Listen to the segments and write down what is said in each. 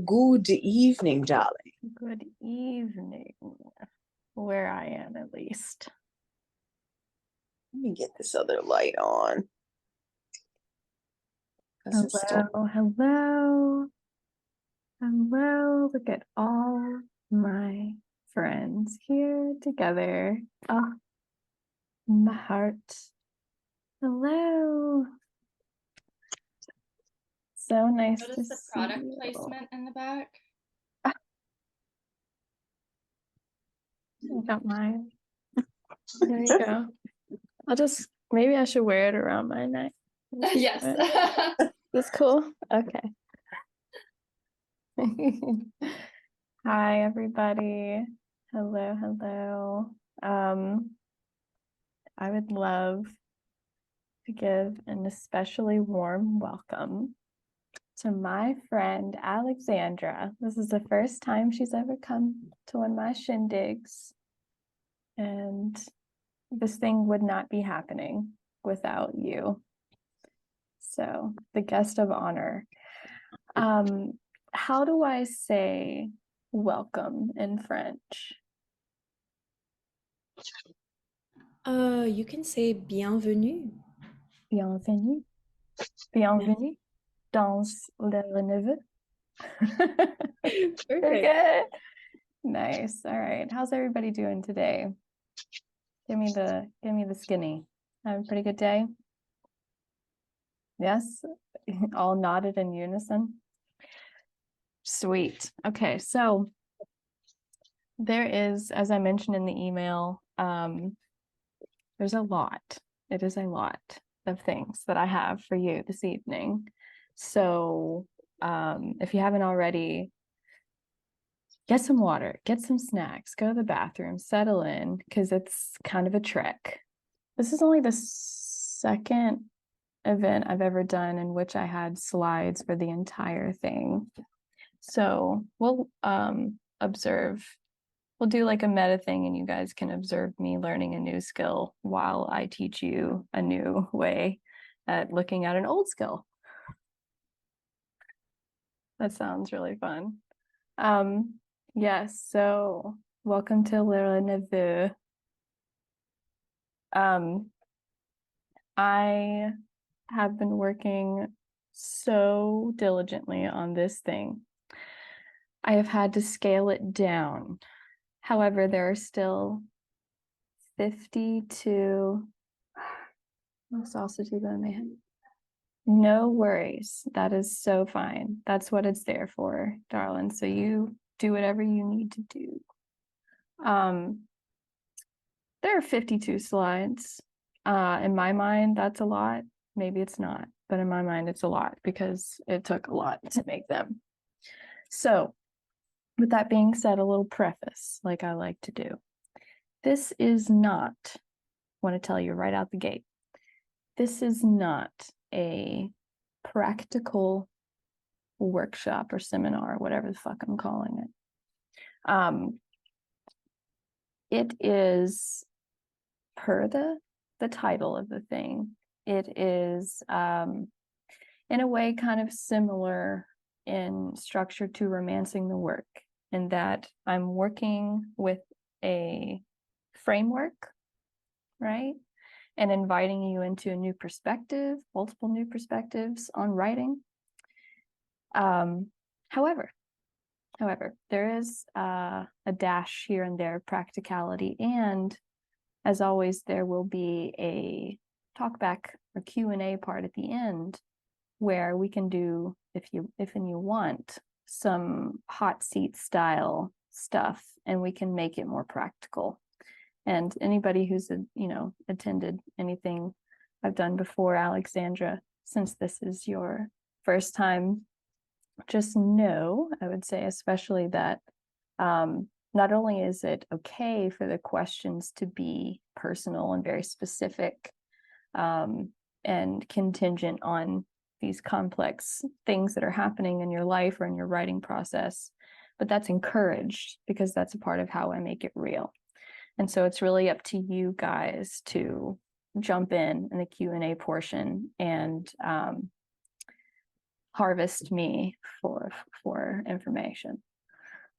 Good evening, darling. Good evening, where I am at least. Let me get this other light on. Hello. Look at all my friends here together. Oh, my heart. Hello. So nice to Notice the see product you. placement in the back? I don't mind. There you go. Maybe I should wear it around my neck. Yes. That's cool. Okay. Hi, everybody. Hello. I would love to give an especially warm welcome to my friend Alexandra. This is the first time she's ever come to one of my shindigs, and this thing would not be happening without you. So, the guest of honor. How do I say welcome in French? You can say bienvenue. Bienvenue. Bienvenue dans le Renouveau. Perfect. Good. Nice. All right. How's everybody doing today? Give me the skinny. Have a pretty good day? Yes? All nodded in unison. Sweet. Okay, so there is, as I mentioned in the email, there's a lot. It is a lot of things that I have for you this evening. So if you haven't already, get some water, get some snacks, go to the bathroom, settle in, because it's kind of a trek. This is only the second event I've ever done in which I had slides for the entire thing. So we'll observe. We'll do like a meta thing, and you guys can observe me learning a new skill while I teach you a new way at looking at an old skill. That sounds really fun. Yes, so welcome to Le Renouveau. I have been working so diligently on this thing. I have had to scale it down. However, there are still 52. Let's also do that in my head. No worries. That is so fine. That's what it's there for, darling. So you do whatever you need to do. There are 52 slides. In my mind, that's a lot. Maybe it's not, but in my mind, it's a lot because it took a lot to make them. So, with that being said, a little preface, like I like to do. This is not, I want to tell you right out the gate, this is not a practical workshop or seminar, whatever the fuck I'm calling it. It is, per the title of the thing, it is in a way kind of similar in structure to Romancing the Work, in that I'm working with a framework, right? And inviting you into a new perspective, multiple new perspectives on writing. However, there is a dash here and there, practicality, and as always, there will be a talkback or Q&A part at the end where we can do, if you want, some hot seat style stuff, and we can make it more practical. And anybody who's attended anything I've done before, Alexandra, since this is your first time, just know, I would say especially, that not only is it okay for the questions to be personal and very specific and contingent on these complex things that are happening in your life or in your writing process, but that's encouraged because that's a part of how I make it real. And so it's really up to you guys to jump in the Q&A portion and harvest me for information.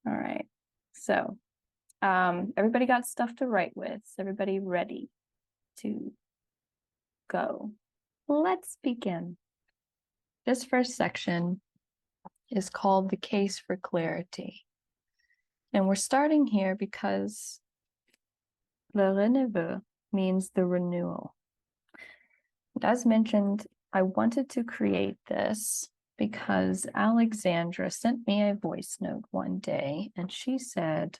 All right. So everybody got stuff to write with. Is everybody ready to go? Let's begin. This first section is called the case for clarity. And we're starting here because le renouveau means the renewal. And as mentioned, I wanted to create this because Alexandra sent me a voice note one day, and she said,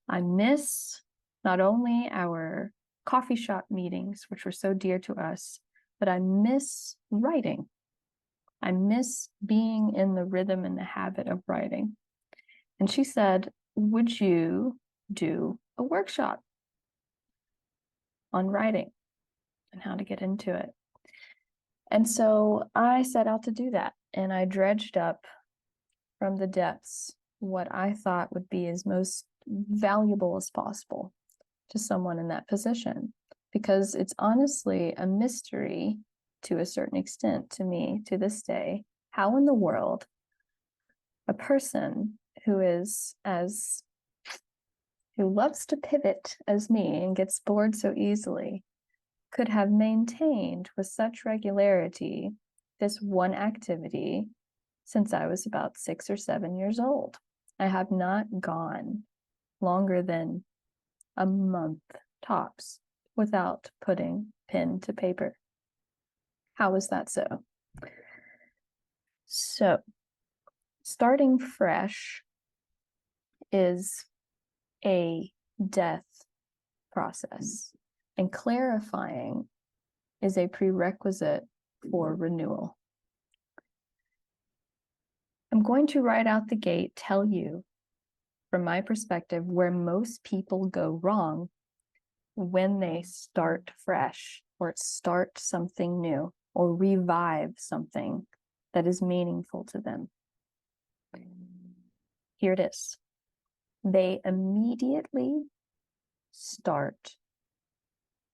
I miss not only our coffee shop meetings, which were so dear to us, but I miss writing. I miss being in the rhythm and the habit of writing. And she said, would you do a workshop on writing and how to get into it? And so I set out to do that. And I dredged up from the depths what I thought would be as most valuable as possible to someone in that position, because it's honestly a mystery to a certain extent to me to this day, how in the world a person who loves to pivot as me and gets bored so easily could have maintained with such regularity this one activity since I was about 6 or 7 years old. I have not gone longer than a month tops without putting pen to paper. How is that so? So, starting fresh is a death process, and clarifying is a prerequisite for renewal. I'm going to right out the gate tell you, from my perspective, where most people go wrong when they start fresh or start something new or revive something that is meaningful to them. Here it is. They immediately start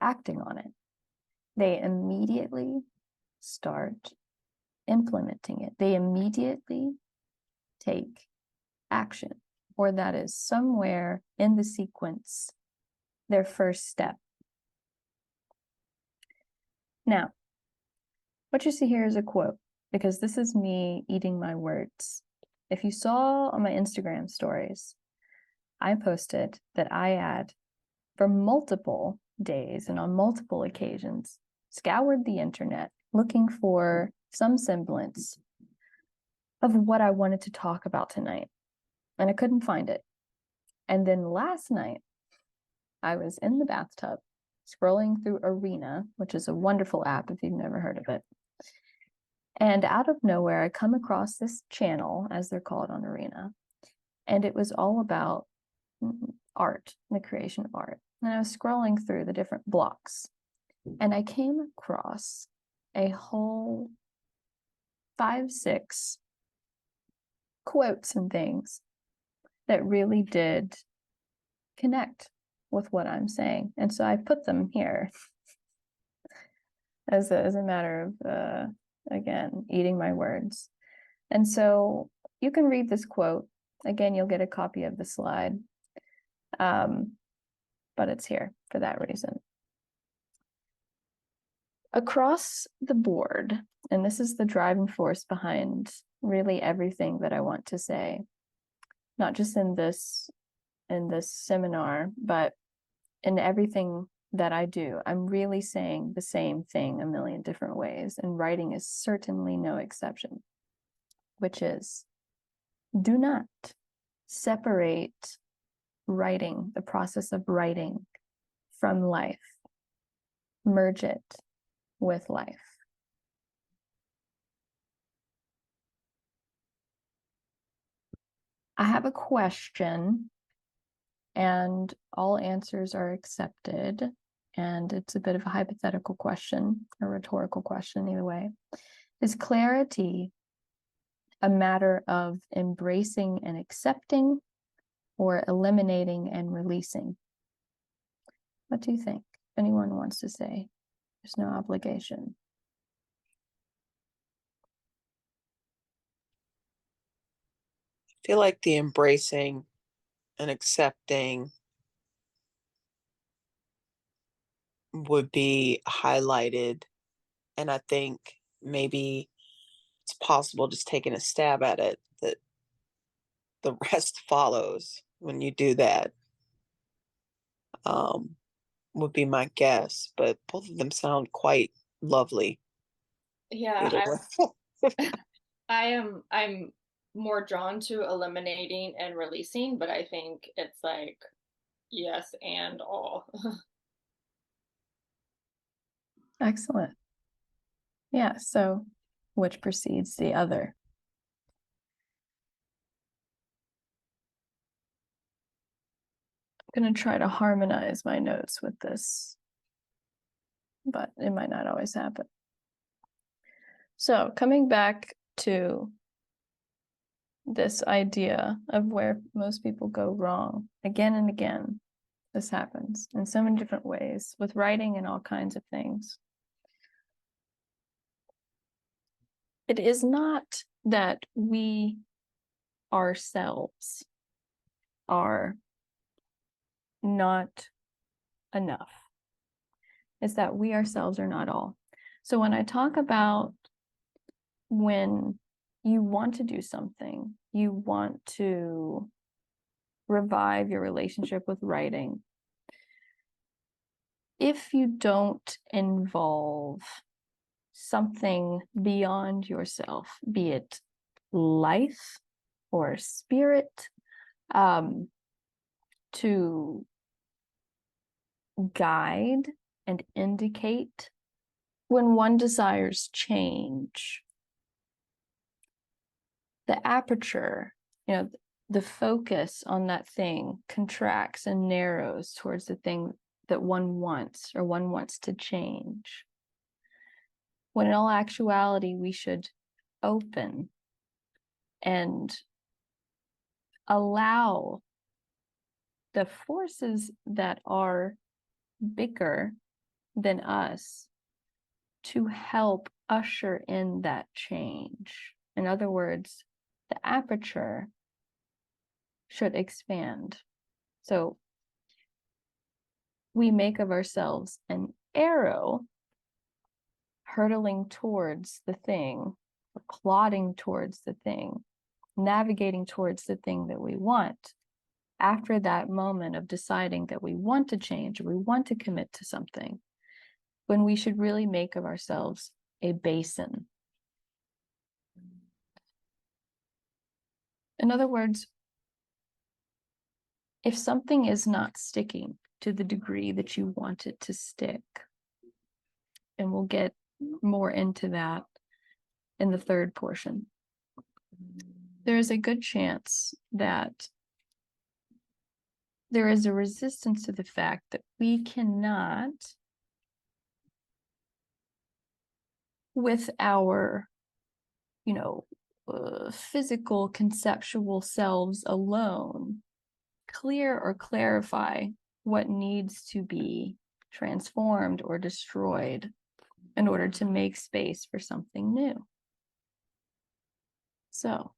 acting on it. They immediately start implementing it. They immediately take action, or that is somewhere in the sequence, their first step. Now, what you see here is a quote, because this is me eating my words. If you saw on my Instagram stories, I posted that I had, for multiple days and on multiple occasions, scoured the internet looking for some semblance of what I wanted to talk about tonight, and I couldn't find it. And then last night, I was in the bathtub scrolling through Arena, which is a wonderful app if you've never heard of it. And out of nowhere, I come across this channel, as they're called on Arena, and it was all about art, the creation of art. And I was scrolling through the different blocks, and I came across a whole 5, 6 quotes and things that really did connect with what I'm saying. And so I put them here as a matter of, again, eating my words. And so you can read this quote. Again, you'll get a copy of the slide. But it's here for that reason. Across the board, and this is the driving force behind really everything that I want to say, not just in this seminar, but in everything that I do, I'm really saying the same thing a million different ways, and writing is certainly no exception, which is, do not separate writing, the process of writing, from life. Merge it with life. I have a question, and all answers are accepted, and it's a bit of a hypothetical question, a rhetorical question either way. Is clarity a matter of embracing and accepting, or eliminating and releasing? What do you think? If anyone wants to say, there's no obligation. feel like the embracing and accepting would be highlighted. And I think maybe it's possible just taking a stab at it, that the rest follows when you do that, um, would be my guess. But both of them sound quite lovely. Yeah, Either way. I'm more drawn to eliminating and releasing, but I think it's like yes and all. Excellent. Yeah, so which precedes the other? I'm going to try to harmonize my notes with this, but it might not always happen. So coming back to this idea of where most people go wrong, again and again, this happens in so many different ways with writing and all kinds of things. It is not that we ourselves are not enough. It's that we ourselves are not all. So when I talk about when you want to do something, you want to revive your relationship with writing, if you don't involve something beyond yourself, be it life or spirit, to guide and indicate when one desires change, the aperture, the focus on that thing contracts and narrows towards the thing that one wants or one wants to change. When in all actuality, we should open and allow the forces that are bigger than us to help usher in that change. In other words, the aperture should expand. So we make of ourselves an arrow hurtling towards the thing, or plodding towards the thing, navigating towards the thing that we want. After that moment of deciding that we want to change, or we want to commit to something, when we should really make of ourselves a basin. In other words, if something is not sticking to the degree that you want it to stick, and we'll get more into that in the third portion, there is a good chance that there is a resistance to the fact that we cannot, with our, physical, conceptual selves alone, clear or clarify what needs to be transformed or destroyed in order to make space for something new. So,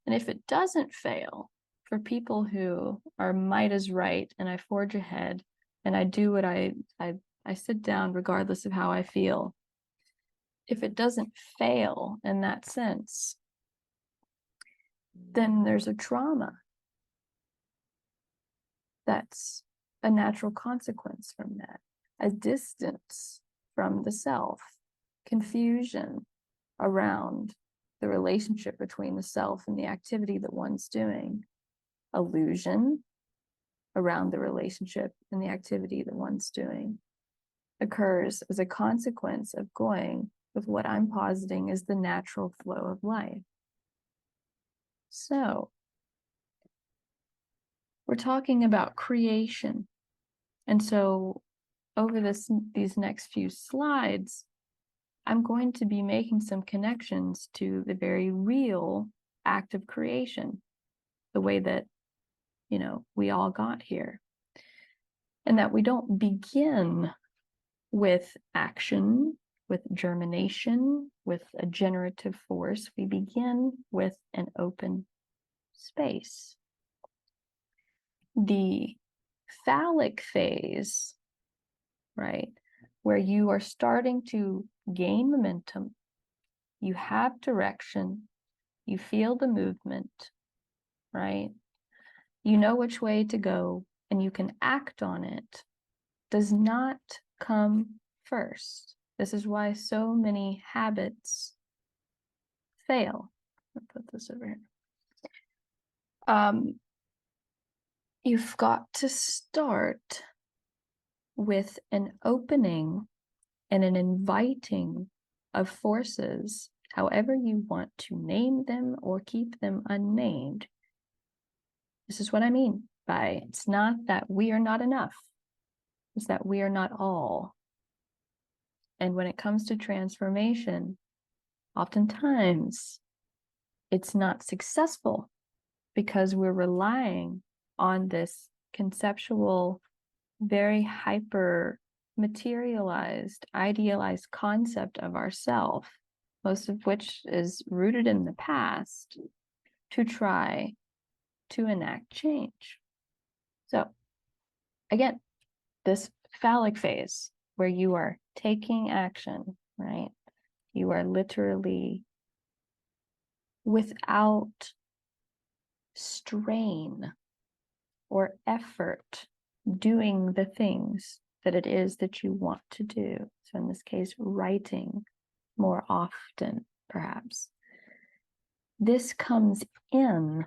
and if it doesn't fail, for people who are might as right, and I forge ahead, and I do what I sit down regardless of how I feel, if it doesn't fail in that sense, then there's a trauma that's a natural consequence from that, a distance from the self, confusion around the relationship between the self and the activity that one's doing, illusion around the relationship and the activity that one's doing, occurs as a consequence of going with what I'm positing is the natural flow of life. So, we're talking about creation. And so over these next few slides, I'm going to be making some connections to the very real act of creation, the way that, we all got here. And that we don't begin with action, with germination, with a generative force. We begin with an open space. The phallic phase, right, where you are starting to gain momentum, you have direction, you feel the movement, right? You know which way to go and you can act on it, does not come first. This is why so many habits fail. I'll put this over here. You've got to start with an opening and an inviting of forces, however you want to name them or keep them unnamed. This is what I mean by it's not that we are not enough, it's that we are not all. And when it comes to transformation, oftentimes it's not successful because we're relying on this conceptual, very hyper materialized, idealized concept of ourself, most of which is rooted in the past, to try to enact change. So again, this phallic phase where you are taking action, right? You are literally without strain or effort doing the things that it is that you want to do. So in this case, writing more often, perhaps. This comes in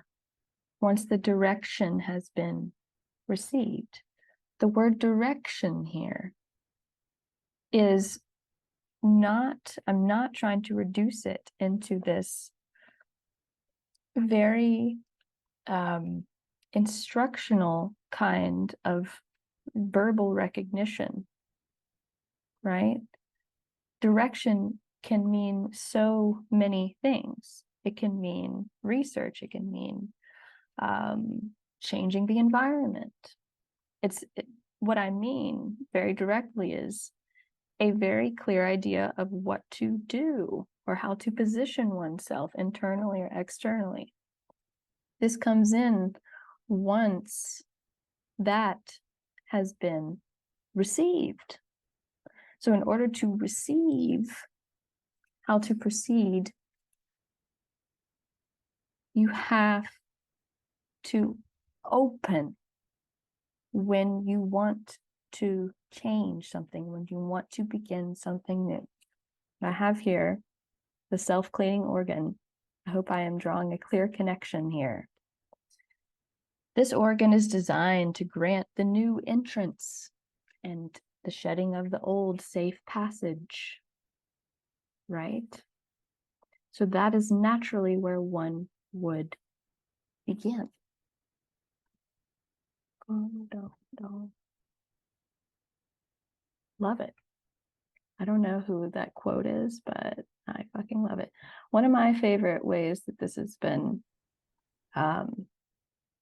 once the direction has been received. The word direction here is not, I'm not trying to reduce it into this very instructional kind of verbal recognition, right? Direction can mean so many things. It can mean research. It can mean changing the environment. What I mean very directly is a very clear idea of what to do or how to position oneself internally or externally. This comes in once that has been received. So in order to receive how to proceed, you have to open when you want to change something, when you want to begin something new. I have here the self-cleaning organ. I hope I am drawing a clear connection here. This organ is designed to grant the new entrance and the shedding of the old safe passage, right? So that is naturally where one would begin. Love it. I don't know who that quote is, but I fucking love it. One of my favorite ways that this has been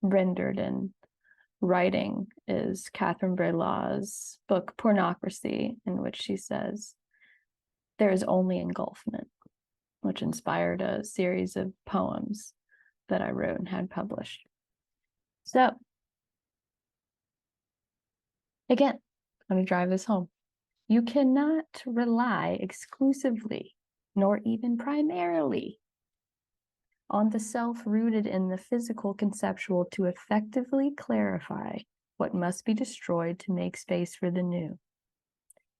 rendered in writing is Catherine Breillat's book, Pornocracy, in which she says, there is only engulfment, which inspired a series of poems that I wrote and had published. So, again, let me drive this home. You cannot rely exclusively, nor even primarily, on the self rooted in the physical conceptual to effectively clarify what must be destroyed to make space for the new.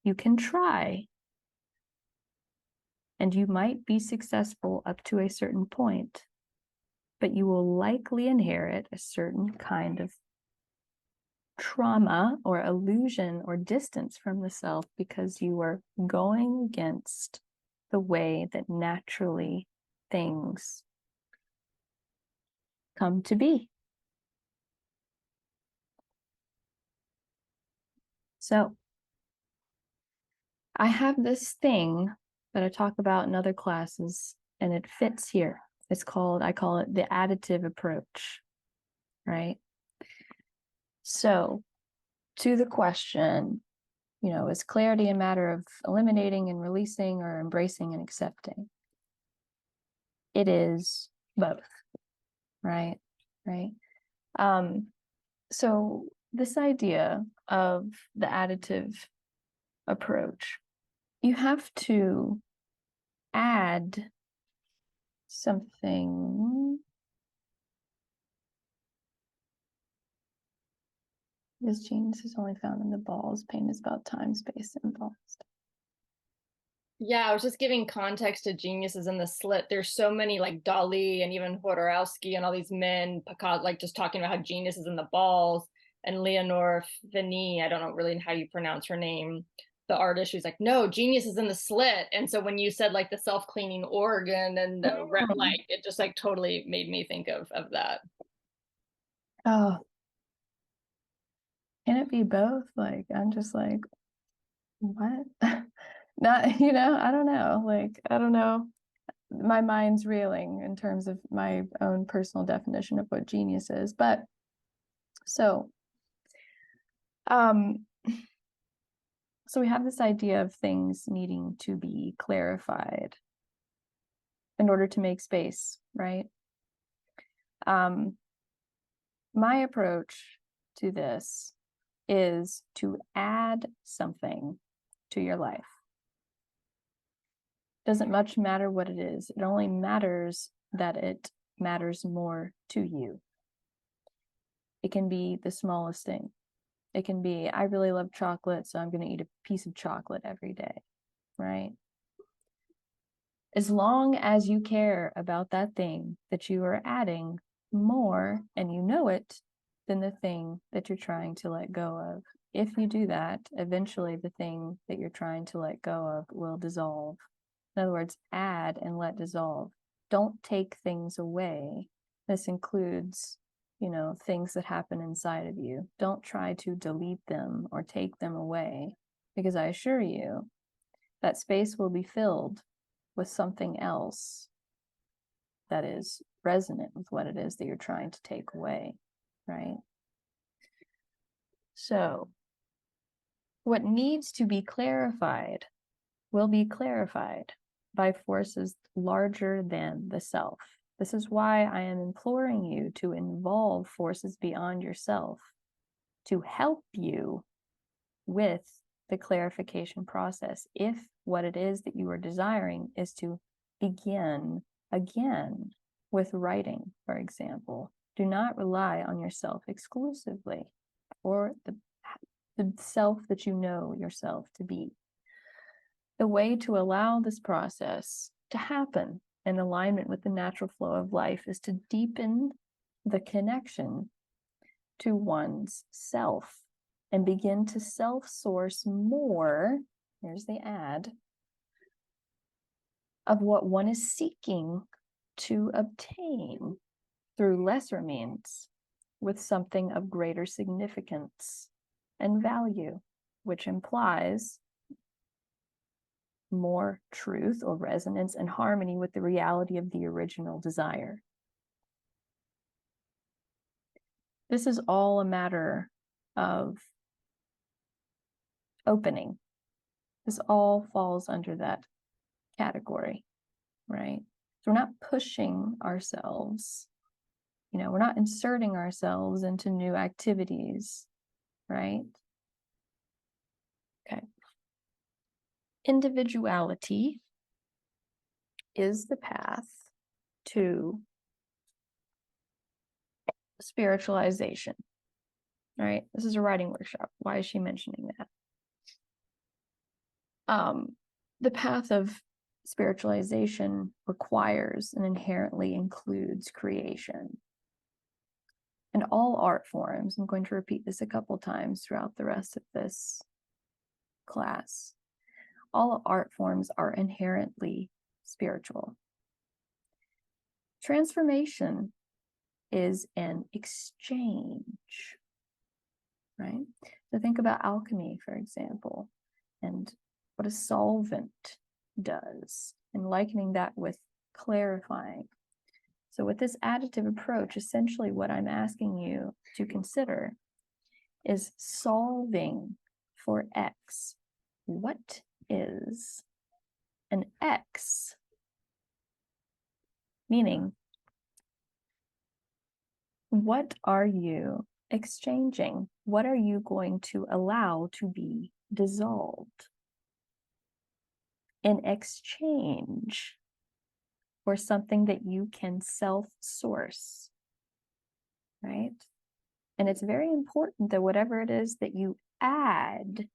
You can try, and you might be successful up to a certain point, but you will likely inherit a certain kind of trauma or illusion or distance from the self because you are going against the way that naturally things come to be. So I have this thing that I talk about in other classes, and it fits here. It's called, I call it the additive approach, right? So to the question, you know, is clarity a matter of eliminating and releasing or embracing and accepting? It is both, right? right? So this idea of the additive approach, you have to add something. This genius is only found in the balls. Pain is about time, space, and balls. Yeah, I was just giving context to geniuses in the slit. There's so many like Dali and even Jodorowsky and all these men, like just talking about how genius is in the balls. And Leonore Fini, I don't know really how you pronounce her name, the artist, she's like, no, genius is in the slit. And so when you said like the self-cleaning organ and the like, it just like totally made me think of that. Oh, can it be both? Like, I'm just like, what? Not, I don't know. Like, I don't know. My mind's reeling in terms of my own personal definition of what genius is. But so we have this idea of things needing to be clarified in order to make space, right? My approach to this is to add something to your life. Doesn't much matter what it is. It only matters that it matters more to you. It can be the smallest thing. It can be, I really love chocolate, so I'm going to eat a piece of chocolate every day, right? As long as you care about that thing that you are adding more and you know it than the thing that you're trying to let go of. If you do that, eventually the thing that you're trying to let go of will dissolve. In other words, add and let dissolve. Don't take things away. This includes, things that happen inside of you. Don't try to delete them or take them away, because I assure you that space will be filled with something else that is resonant with what it is that you're trying to take away, right? So, what needs to be clarified will be clarified by forces larger than the self. This is why I am imploring you to involve forces beyond yourself to help you with the clarification process. If what it is that you are desiring is to begin again with writing, for example, do not rely on yourself exclusively or the self that you know yourself to be. The way to allow this process to happen in alignment with the natural flow of life is to deepen the connection to one's self and begin to self-source more, here's the add, of what one is seeking to obtain through lesser means with something of greater significance and value, which implies more truth or resonance and harmony with the reality of the original desire. This is all a matter of opening. This all falls under that category, right? So we're not pushing ourselves, we're not inserting ourselves into new activities, right? Okay. Individuality is the path to spiritualization, right? This is a writing workshop. Why is she mentioning that? The path of spiritualization requires and inherently includes creation. And all art forms, I'm going to repeat this a couple times throughout the rest of this class, all art forms are inherently spiritual. Transformation is an exchange, right? So think about alchemy, for example, and what a solvent does, and likening that with clarifying. So with this additive approach, essentially what I'm asking you to consider is solving for X. What is an X? Meaning, What are you exchanging? What are you going to allow to be dissolved in exchange for something that you can self-source, right? And it's very important that whatever it is that you add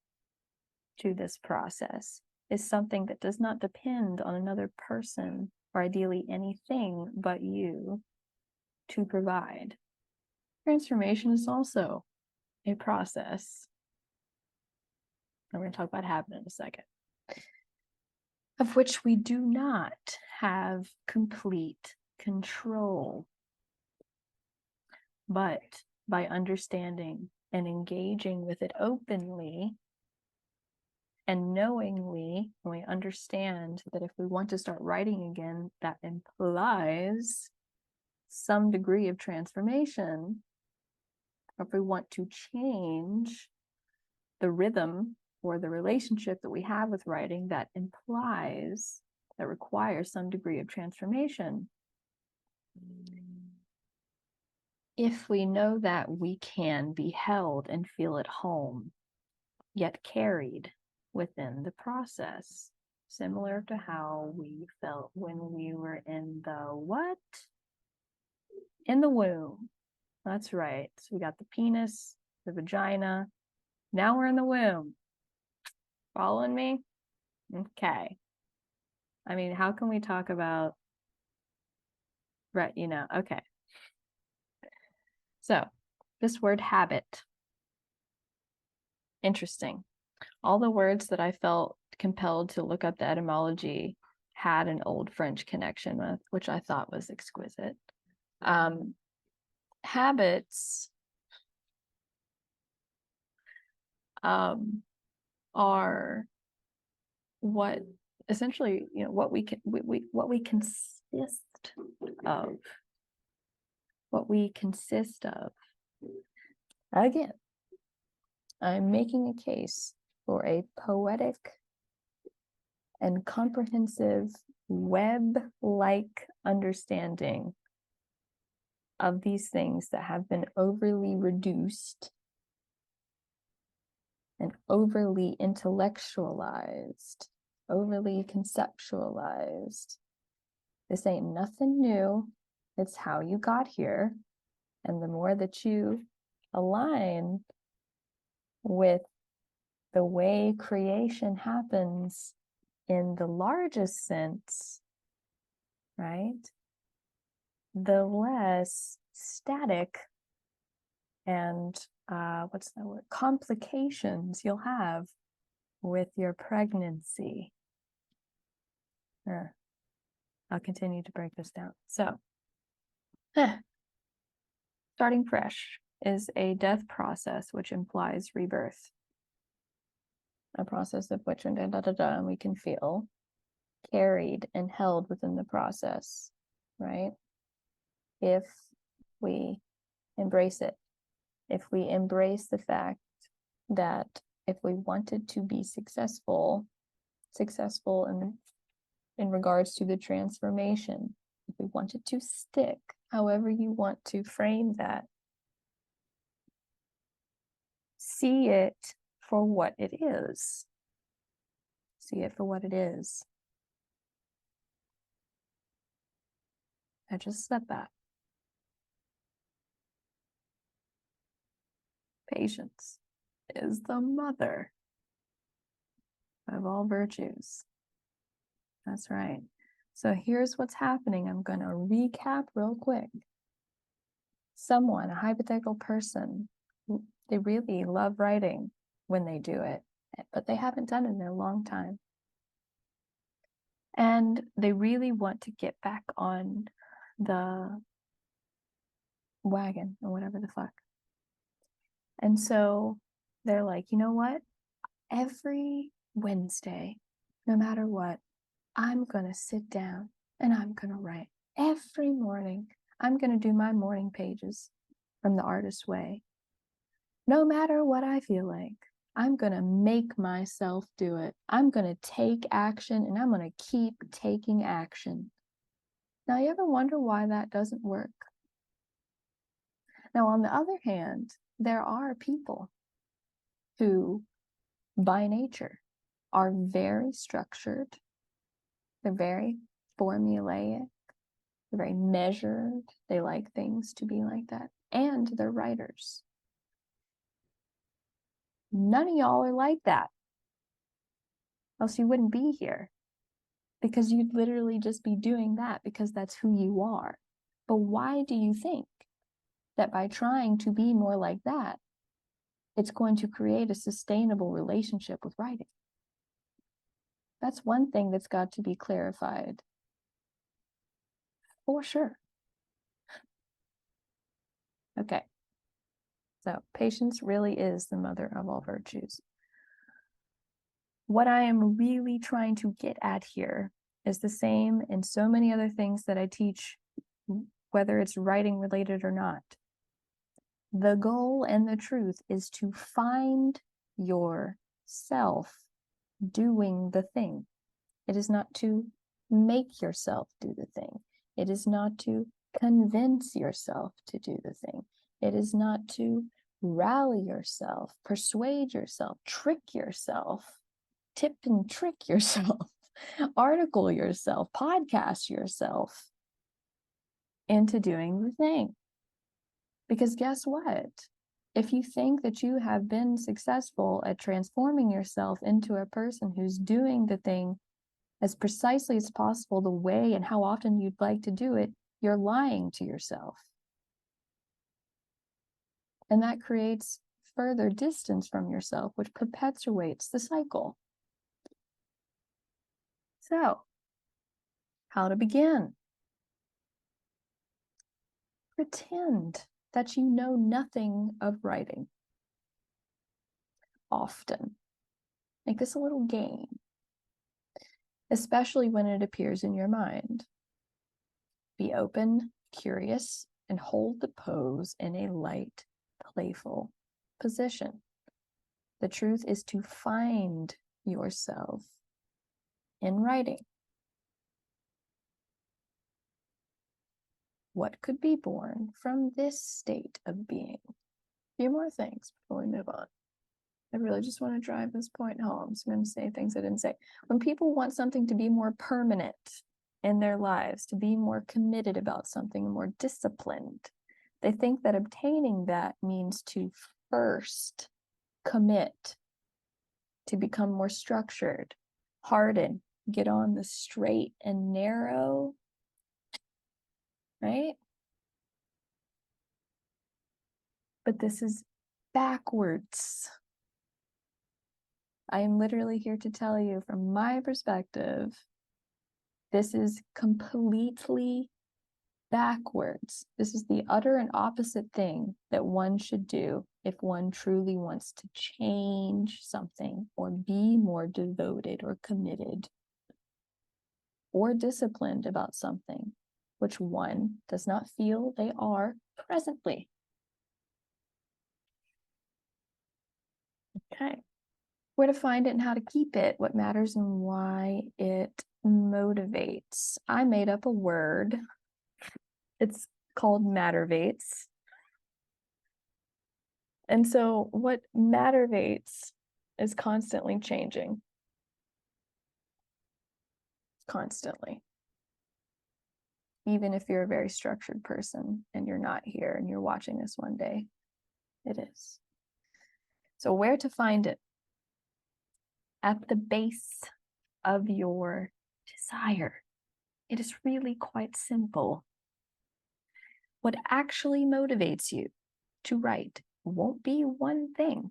to this process is something that does not depend on another person or ideally anything but you to provide. Transformation is also a process. And we're going to talk about habit in a second, of which we do not have complete control. But by understanding and engaging with it openly and knowingly, when we understand that if we want to start writing again, that implies some degree of transformation. Or if we want to change the rhythm or the relationship that we have with writing, that requires some degree of transformation. If we know that we can be held and feel at home, yet carried within the process, similar to how we felt when we were in the what? In the womb. That's right. So we got the penis, the vagina. Now we're in the womb. Following me? Okay. I mean, how can we talk about, right, okay. So this word habit. Interesting. All the words that I felt compelled to look up the etymology had an old French connection with, which I thought was exquisite. Habits are what essentially, what we consist of. What we consist of. Again, I'm making a case for a poetic and comprehensive web-like understanding of these things that have been overly reduced and overly intellectualized, overly conceptualized. This ain't nothing new. It's how you got here. And the more that you align with the way creation happens in the largest sense, right? The less static and complications you'll have with your pregnancy. I'll continue to break this down. So, starting fresh is a death process which implies rebirth. A process of which and we can feel carried and held within the process, right? If we embrace it. If we embrace the fact that if we wanted to be successful in regards to the transformation, if we wanted to stick, however you want to frame that, see it for what it is. See it for what it is. I just said that. Patience is the mother of all virtues. That's right. So here's what's happening. I'm going to recap real quick. Someone, a hypothetical person, they really love writing when they do it, but they haven't done it in a long time. And they really want to get back on the wagon or whatever the fuck. And so they're like, you know what? Every Wednesday, no matter what, I'm going to sit down and I'm going to write. Every morning, I'm going to do my morning pages from the artist's way. No matter what I feel like, I'm going to make myself do it. I'm going to take action and I'm going to keep taking action. Now, you ever wonder why that doesn't work? Now, on the other hand, there are people who, by nature, are very structured. They're very formulaic. They're very measured. They like things to be like that. And they're writers. None of y'all are like that. Else you wouldn't be here. Because you'd literally just be doing that because that's who you are. But why do you think that by trying to be more like that, it's going to create a sustainable relationship with writing? That's one thing that's got to be clarified. For sure. Okay. So patience really is the mother of all virtues. What I am really trying to get at here is the same in so many other things that I teach, whether it's writing related or not. The goal and the truth is to find yourself doing the thing. It is not to make yourself do the thing. It is not to convince yourself to do the thing. It is not to rally yourself, persuade yourself, trick yourself, tip and trick yourself, article yourself, podcast yourself into doing the thing. Because guess what? If you think that you have been successful at transforming yourself into a person who's doing the thing as precisely as possible, the way and how often you'd like to do it, you're lying to yourself. And that creates further distance from yourself, which perpetuates the cycle. So, how to begin? Pretend that you know nothing of writing. Often. Make this a little game, especially when it appears in your mind. Be open, curious, and hold the pose in a light, playful position. The truth is to find yourself in writing. What could be born from this state of being? A few more things before we move on. I really just want to drive this point home, so I'm going to say things I didn't say. When people want something to be more permanent in their lives, to be more committed about something, more disciplined, they think that obtaining that means to first commit, to become more structured, harden, get on the straight and narrow, right? But this is backwards. I am literally here to tell you from my perspective, this is completely backwards. This is the utter and opposite thing that one should do if one truly wants to change something or be more devoted or committed or disciplined about something, which one does not feel they are presently. Okay. Where to find it and how to keep it, what matters and why it motivates. I made up a word. It's called mattervates. And so what mattervates is constantly changing. Constantly. Even if you're a very structured person and you're not here and you're watching this one day, it is. So where to find it? At the base of your desire. It is really quite simple. What actually motivates you to write won't be one thing,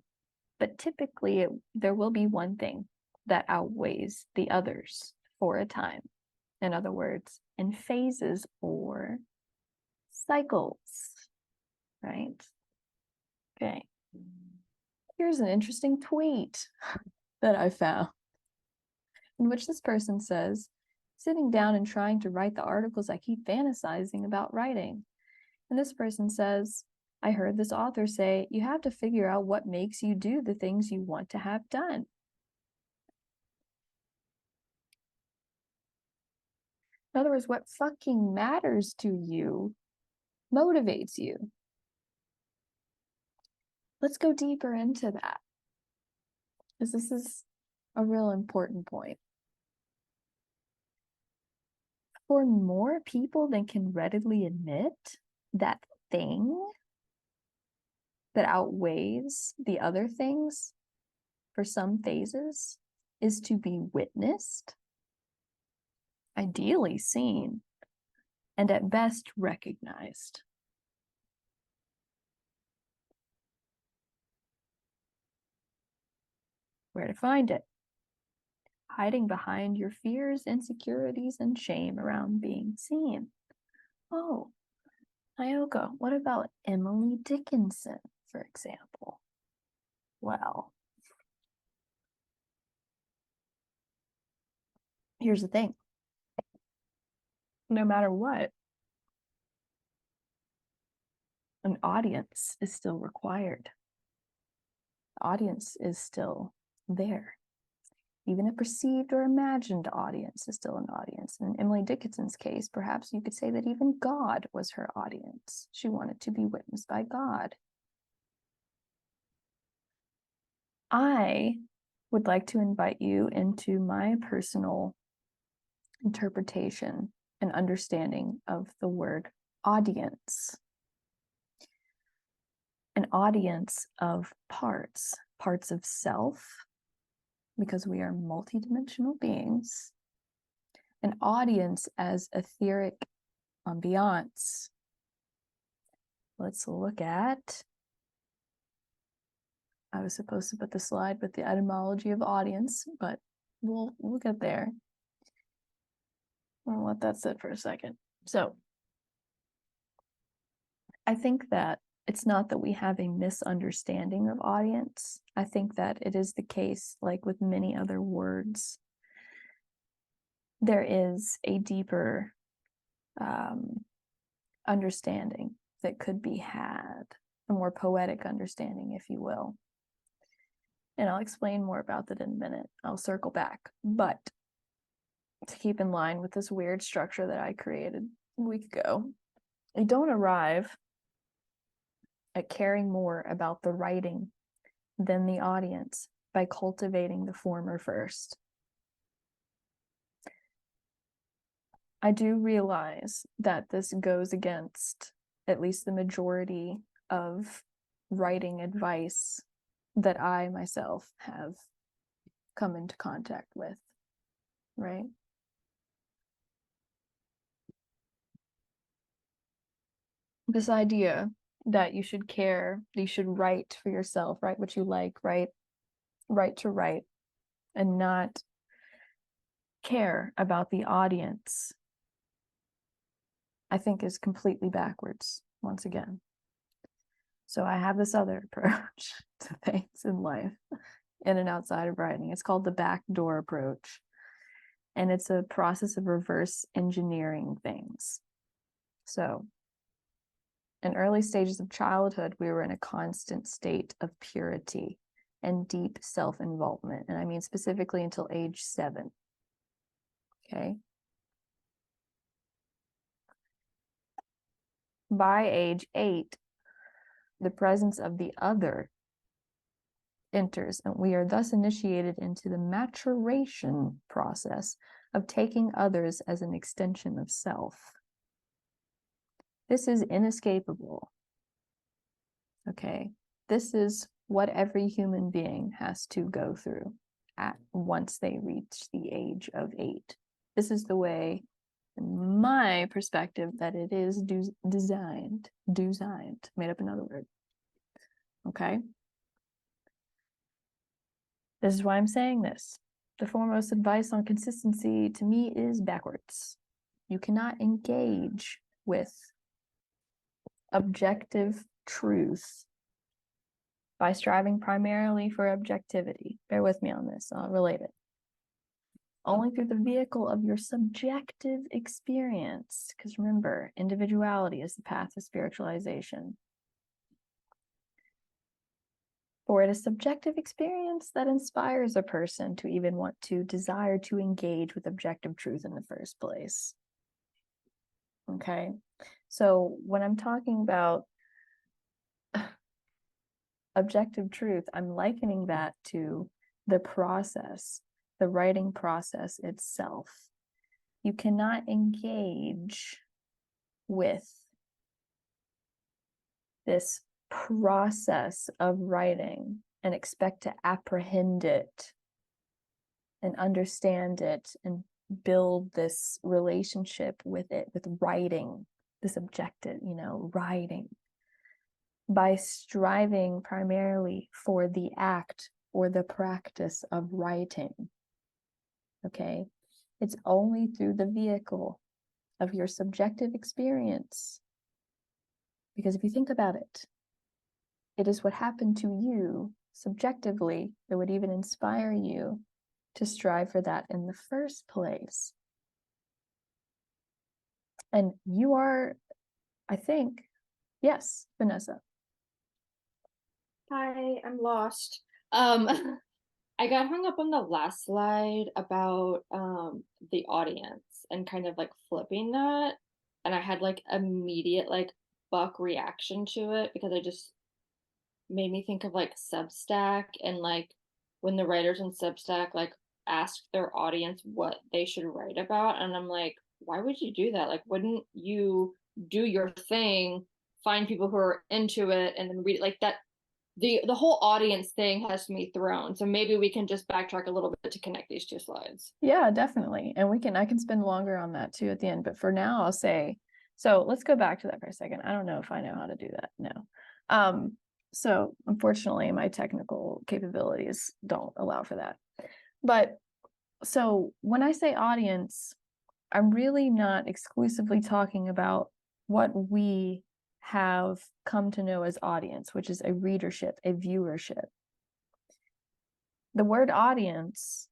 but typically there will be one thing that outweighs the others for a time. In other words, in phases or cycles, right? Okay. Here's an interesting tweet that I found in which this person says, sitting down and trying to write the articles I keep fantasizing about writing. And this person says, I heard this author say, you have to figure out what makes you do the things you want to have done. In other words, what fucking matters to you motivates you. let's go deeper into that, because this is a real important point. For more people than can readily admit, that thing that outweighs the other things for some phases is to be witnessed, ideally seen, and at best recognized. Where to find it? Hiding behind your fears, insecurities, and shame around being seen. Oh, nyoka, what about Emily Dickinson, for example? Well, here's the thing. No matter what, an audience is still required. The audience is still there. Even a perceived or imagined audience is still an audience. In Emily Dickinson's case, perhaps you could say that even God was her audience. She wanted to be witnessed by God. I would like to invite you into my personal interpretation and understanding of the word audience. An audience of parts of self, because we are multidimensional beings. An audience as etheric ambiance. Let's look at, I was supposed to put the slide with the etymology of audience, but we'll get there. I'll let that sit for a second. So I think that it's not that we have a misunderstanding of audience. I think that it is the case, like with many other words, there is a deeper understanding that could be had, a more poetic understanding, if you will. And I'll explain more about that in a minute. I'll circle back. But to keep in line with this weird structure that I created a week ago, I don't arrive at caring more about the writing than the audience by cultivating the former first. I do realize that this goes against at least the majority of writing advice that I myself have come into contact with, right? This idea that you should care, that you should write for yourself, write what you like, write to write, and not care about the audience, I think is completely backwards, once again. So I have this other approach to things in life, in and outside of writing. It's called the backdoor approach. And it's a process of reverse engineering things. So in early stages of childhood, we were in a constant state of purity and deep self-involvement. And I mean specifically until age 7. Okay. By age 8, the presence of the other enters, and we are thus initiated into the maturation process of taking others as an extension of self. This is inescapable. Okay, this is what every human being has to go through once they reach the age of 8. This is the way, in my perspective, that it is designed, made up another word. Okay? This is why I'm saying this. The foremost advice on consistency to me is backwards. You cannot engage with objective truth by striving primarily for objectivity. Bear with me on this, I'll relate it. Only through the vehicle of your subjective experience, because remember, individuality is the path of spiritualization. For it is subjective experience that inspires a person to even want to desire to engage with objective truth in the first place. Okay, so when I'm talking about objective truth, I'm likening that to the process, the writing process itself. You cannot engage with this process of writing and expect to apprehend it and understand it and build this relationship with it, with writing, this objective, writing, by striving primarily for the act or the practice of writing. Okay? It's only through the vehicle of your subjective experience. Because if you think about it, it is what happened to you subjectively that would even inspire you to strive for that in the first place. And you are, I think, yes, Vanessa. Hi, I'm lost. I got hung up on the last slide about the audience and kind of like flipping that. And I had like immediate like buck reaction to it because I just made me think of like Substack and like when the writers in Substack like ask their audience what they should write about. And I'm like, why would you do that? Like, wouldn't you do your thing, find people who are into it, and then read it like that? The whole audience thing has me thrown. So maybe we can just backtrack a little bit to connect these two slides. Yeah, definitely. And I can spend longer on that too at the end. But for now, I'll say, so let's go back to that for a second. I don't know if I know how to do that. No. So unfortunately, my technical capabilities don't allow for that. But so when I say audience, I'm really not exclusively talking about what we have come to know as audience, which is a readership, a viewership. The word audience,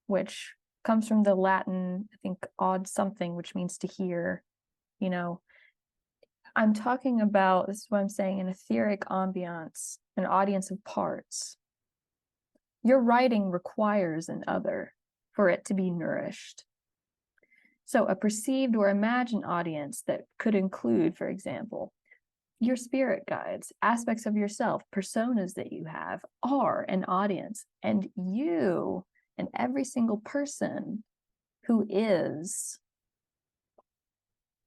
which comes from the Latin, I think, aud something, which means to hear, I'm talking about, this is what I'm saying, an etheric ambiance, an audience of parts. Your writing requires an other for it to be nourished. So a perceived or imagined audience that could include, for example, your spirit guides, aspects of yourself, personas that you have are an audience. And you and every single person who is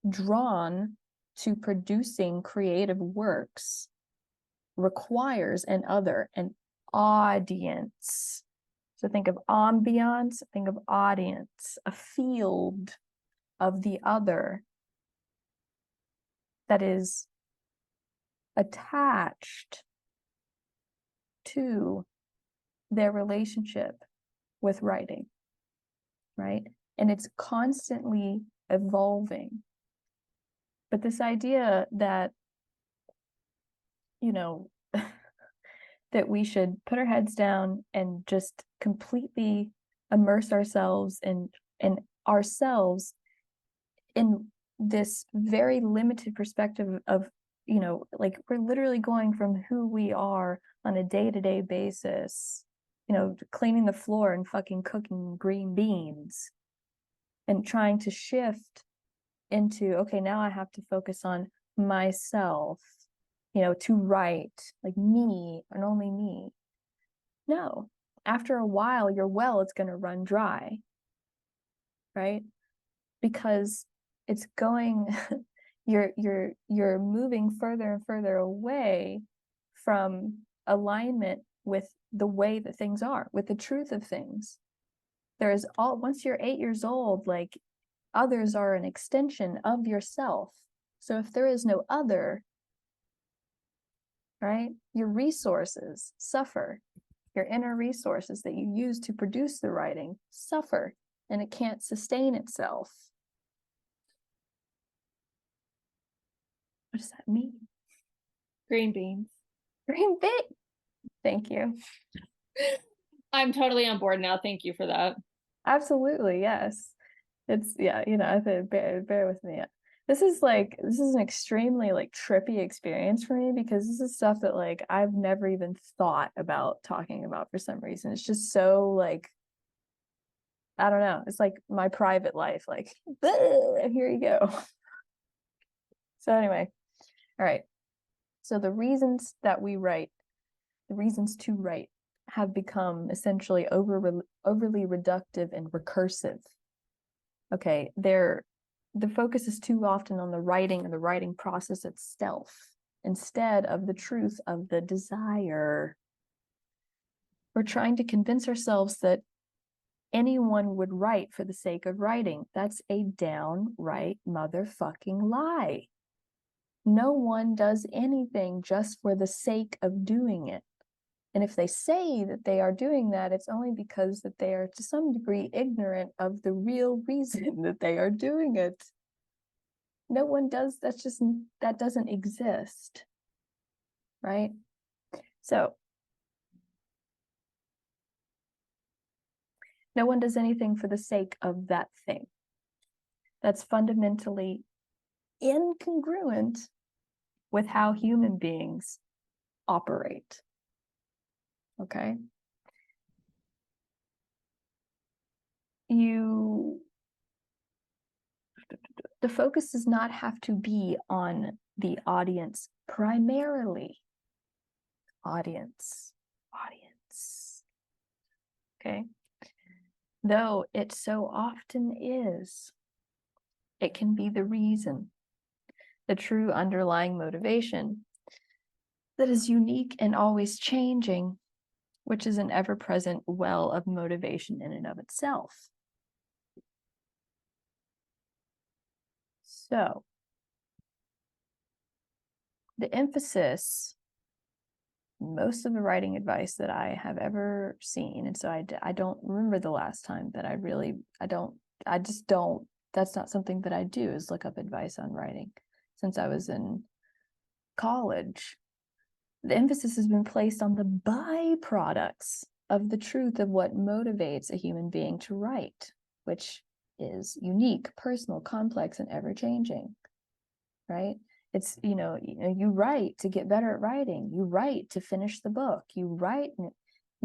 drawn to producing creative works requires an other, an audience. So think of ambiance, think of audience, a field of the other that is attached to their relationship with writing, right? And it's constantly evolving. But this idea that, that we should put our heads down and just completely immerse ourselves in ourselves in this very limited perspective of, like we're literally going from who we are on a day-to-day basis, cleaning the floor and fucking cooking green beans, and trying to shift into, okay, now I have to focus on myself, to write, like me and only me. No, after a while, your well is going to run dry, right? Because it's going, you're moving further and further away from alignment with the way that things are, with the truth of things. Once you're 8 years old, like others are an extension of yourself. So if there is no other, right, your resources suffer. Your inner resources that you use to produce the writing suffer, and it can't sustain itself. What does that mean? Green beans. Green bean. Thank you. I'm totally on board now. Thank you for that. Absolutely, yes. It's, yeah, I think bear with me. This is an extremely like trippy experience for me, because this is stuff that like I've never even thought about talking about for some reason. It's just so like, I don't know. It's like my private life, like, here you go. So anyway, all right. So the reasons that we write the reasons to write have become essentially overly reductive and recursive. Okay, the focus is too often on the writing and the writing process itself instead of the truth of the desire. We're trying to convince ourselves that anyone would write for the sake of writing. That's a downright motherfucking lie. No one does anything just for the sake of doing it. And if they say that they are doing that, it's only because that they are to some degree ignorant of the real reason that they are doing it. No one does, that doesn't exist, right? So, no one does anything for the sake of that thing. That's fundamentally incongruent with how human beings operate. Okay? The focus does not have to be on the audience primarily. Audience. Okay? Though it so often is, it can be the reason, the true underlying motivation that is unique and always changing, which is an ever-present well of motivation in and of itself. So, the emphasis, most of the writing advice that I have ever seen, and so I don't remember the last time that that's not something that I do, is look up advice on writing. Since I was in college, the emphasis has been placed on the byproducts of the truth of what motivates a human being to write, which is unique, personal, complex, and ever-changing, right? It's, you write to get better at writing. You write to finish the book. You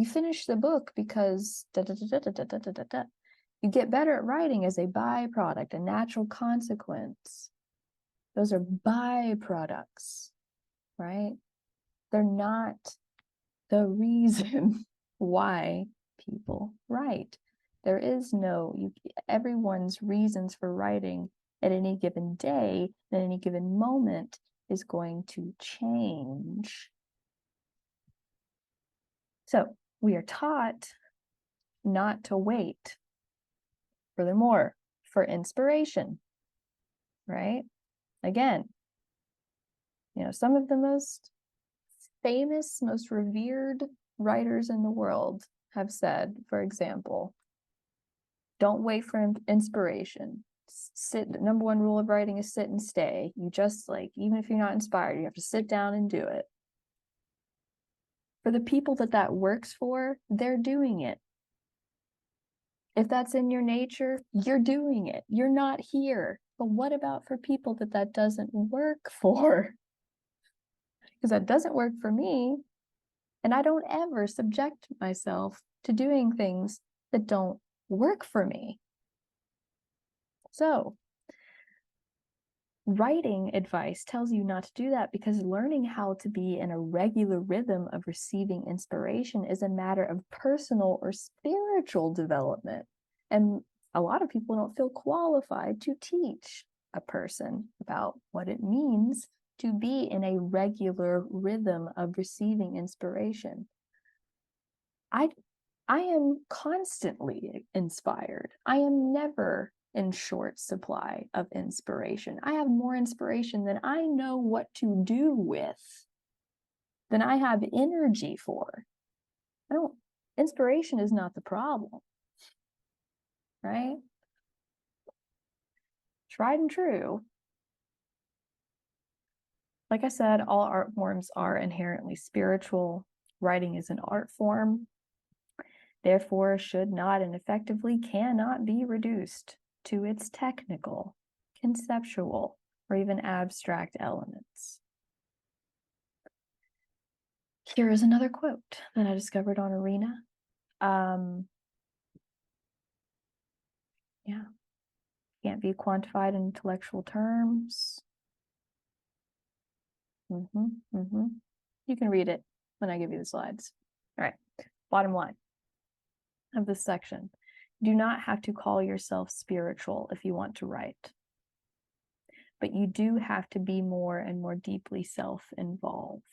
finish the book because you get better at writing as a byproduct, a natural consequence. Those are byproducts, right? They're not the reason why people write. There is everyone's reasons for writing at any given day, at any given moment, is going to change. So we are taught not to wait, furthermore, for inspiration, right? Again, some of the most famous, most revered writers in the world have said, for example, don't wait for inspiration. Number one rule of writing is sit and stay. You just even if you're not inspired, you have to sit down and do it. For the people that works for, they're doing it. If that's in your nature, you're doing it. You're not here. But what about for people that doesn't work for? Because that doesn't work for me. And I don't ever subject myself to doing things that don't work for me. So, writing advice tells you not to do that because learning how to be in a regular rhythm of receiving inspiration is a matter of personal or spiritual development. And a lot of people don't feel qualified to teach a person about what it means to be in a regular rhythm of receiving inspiration. I am constantly inspired. I am never in short supply of inspiration. I have more inspiration than I know what to do with, than I have energy for. Inspiration is not the problem, right? Tried and true. Like I said, all art forms are inherently spiritual. Writing is an art form, therefore should not and effectively cannot be reduced to its technical, conceptual, or even abstract elements. Here is another quote that I discovered on Arena. Can't be quantified in intellectual terms. You can read it when I give you the slides. All right, bottom line of this section. Do not have to call yourself spiritual if you want to write. But you do have to be more and more deeply self-involved.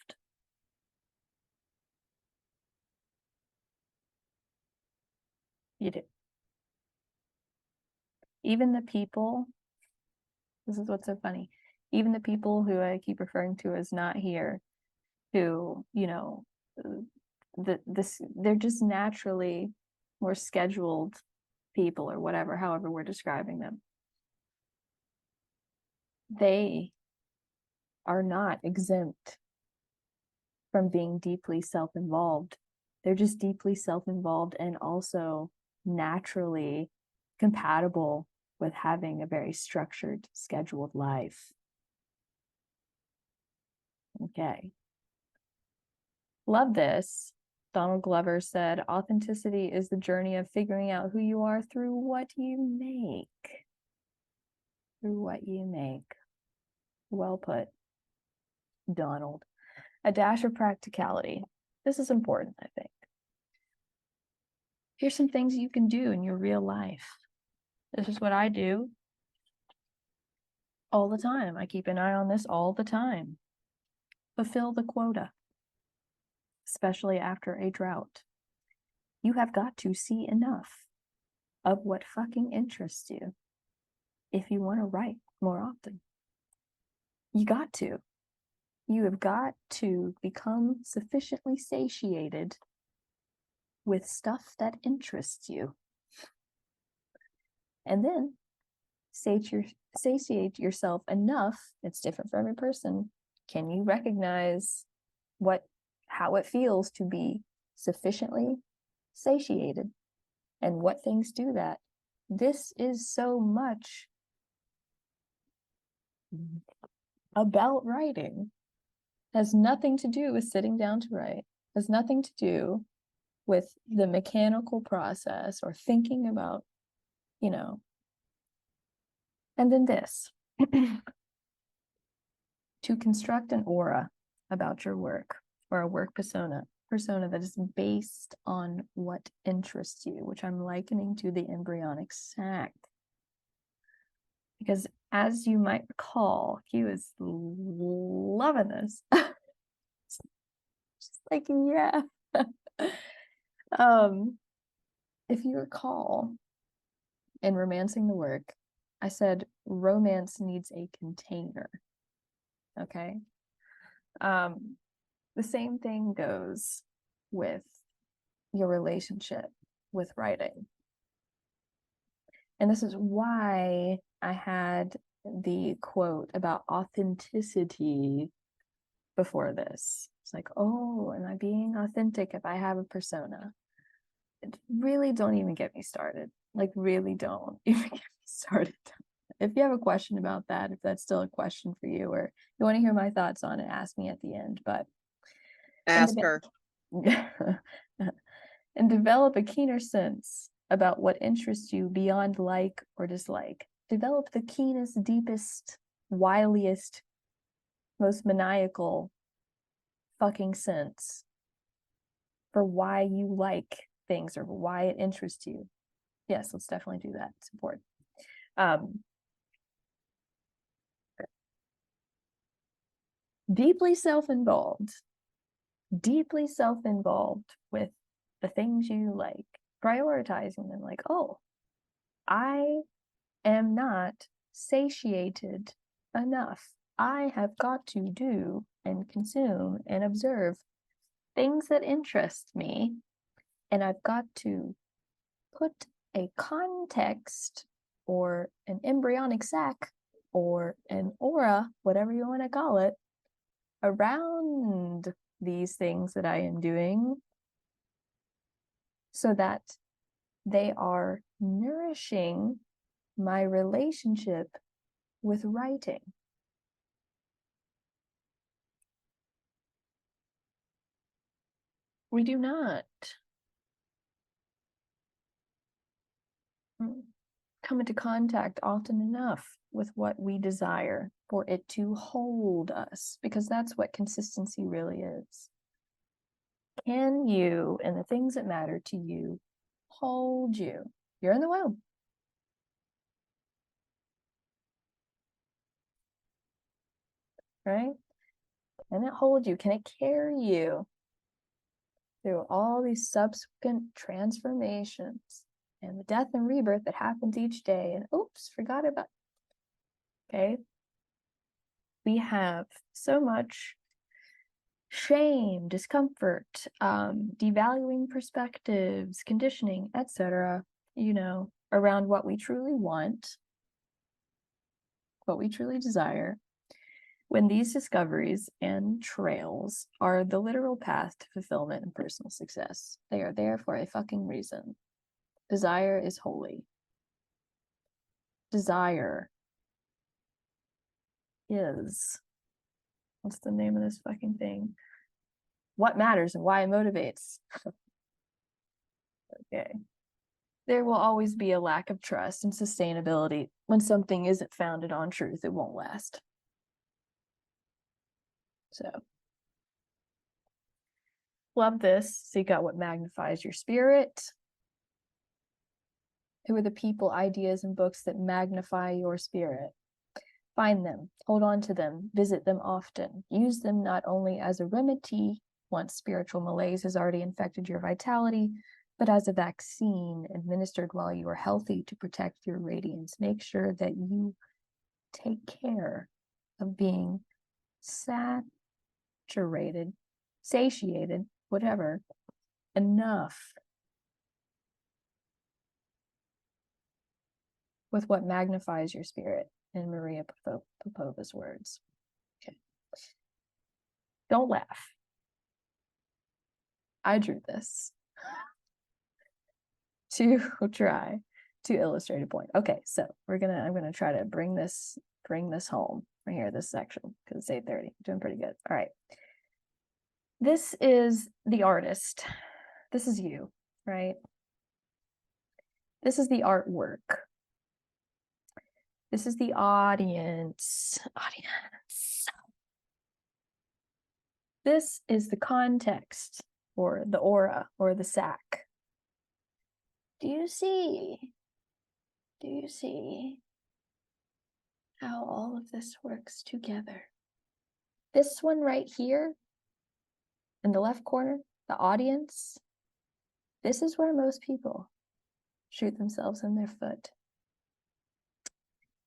You do. Even the people, this is what's so funny, even the people who I keep referring to as not here, who, you know, they're just naturally more scheduled people or whatever, however we're describing them. They are not exempt from being deeply self-involved. They're just deeply self-involved and also naturally compatible with having a very structured, scheduled life. Okay. Love this. Donald Glover said, authenticity is the journey of figuring out who you are through what you make. Through what you make. Well put, Donald. A dash of practicality. This is important, I think. Here's some things you can do in your real life. This is what I do all the time. I keep an eye on this all the time. Fulfill the quota, especially after a drought. You have got to see enough of what fucking interests you if you want to write more often. You got to. You have got to become sufficiently satiated with stuff that interests you. And then satiate yourself enough. It's different for every person. Can you recognize how it feels to be sufficiently satiated and what things do that? This is so much about writing. Has nothing to do with sitting down to write. Has nothing to do with the mechanical process or thinking about, you know. And then this. To construct an aura about your work or a work persona that is based on what interests you, which I'm likening to the embryonic sac. Because as you might recall, Q is loving this. Just like, yeah. If you recall, in Romancing the Work, I said romance needs a container. Okay. The same thing goes with your relationship with writing. And this is why I had the quote about authenticity before this. It's like, oh, am I being authentic if I have a persona? Really don't even get me started. Like, really don't even get me started. If you have a question about that, if that's still a question for you, or you want to hear my thoughts on it, ask me at the end. But Ask her. And develop a keener sense about what interests you beyond like or dislike. Develop the keenest, deepest, wiliest, most maniacal fucking sense for why you like things or why it interests you. Yes, let's definitely do that. It's important. Deeply self-involved with the things you like, prioritizing them, like, oh, I am not satiated enough. I have got to do and consume and observe things that interest me, and I've got to put a context or an embryonic sac or an aura, whatever you want to call it, around these things that I am doing so that they are nourishing my relationship with writing. We do not come into contact often enough with what we desire for it to hold us, because that's what consistency really is. can you and the things that matter to you hold you? You're in the womb. Right? Can it hold you? Can it carry you through all these subsequent transformations and the death and rebirth that happens each day? And oops, forgot about. Okay. We have so much shame, discomfort, devaluing perspectives, conditioning, etc., around what we truly want, what we truly desire, when these discoveries and trails are the literal path to fulfillment and personal success. They are there for a fucking reason. Desire is holy. Desire is, what's the name of this fucking thing? What matters and why it motivates. Okay. There will always be a lack of trust and sustainability. When something isn't founded on truth, it won't last. So, love this. Seek out what magnifies your spirit. Who are the people, ideas, and books that magnify your spirit? Find them, hold on to them, visit them often. Use them not only as a remedy once spiritual malaise has already infected your vitality, but as a vaccine administered while you are healthy to protect your radiance. Make sure that you take care of being saturated, satiated, whatever, enough with what magnifies your spirit, in Maria Popova's words. Okay. Don't laugh. I drew this to try to illustrate a point. Okay, so I'm gonna try to bring this home right here, this section, because it's 8:30. Doing pretty good. All right. This is the artist. This is you, right? This is the artwork. This is the audience. This is the context, or the aura, or the sack. Do you see how all of this works together? This one right here, in the left corner, the audience, this is where most people shoot themselves in their foot.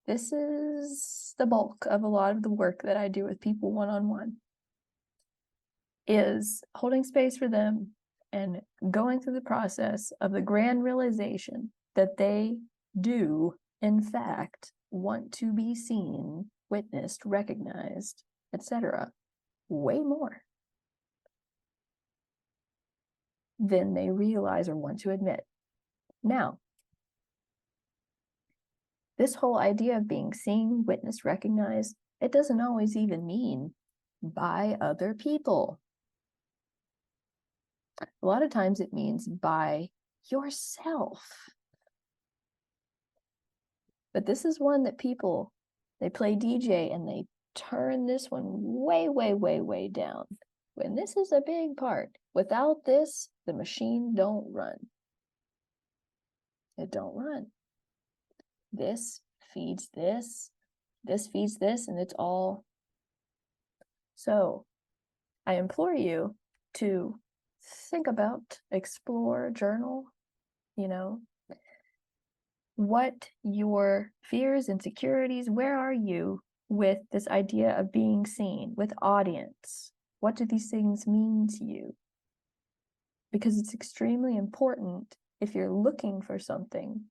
This is the bulk of a lot of the work that I do with people one-on-one, is holding space for them and going through the process of the grand realization that they do, in fact, want to be seen, witnessed, recognized, etc., way more than they realize or want to admit. Now, this whole idea of being seen, witnessed, recognized, it doesn't always even mean by other people. A lot of times it means by yourself. But this is one that people, they play DJ and they turn this one way, way, way, way down. When this is a big part. Without this, the machine don't run. It don't run. This feeds this feeds this, and it's all. So I implore you to think about, explore, journal, what your fears, insecurities, where are you with this idea of being seen, with audience? What do these things mean to you? Because it's extremely important, if you're looking for something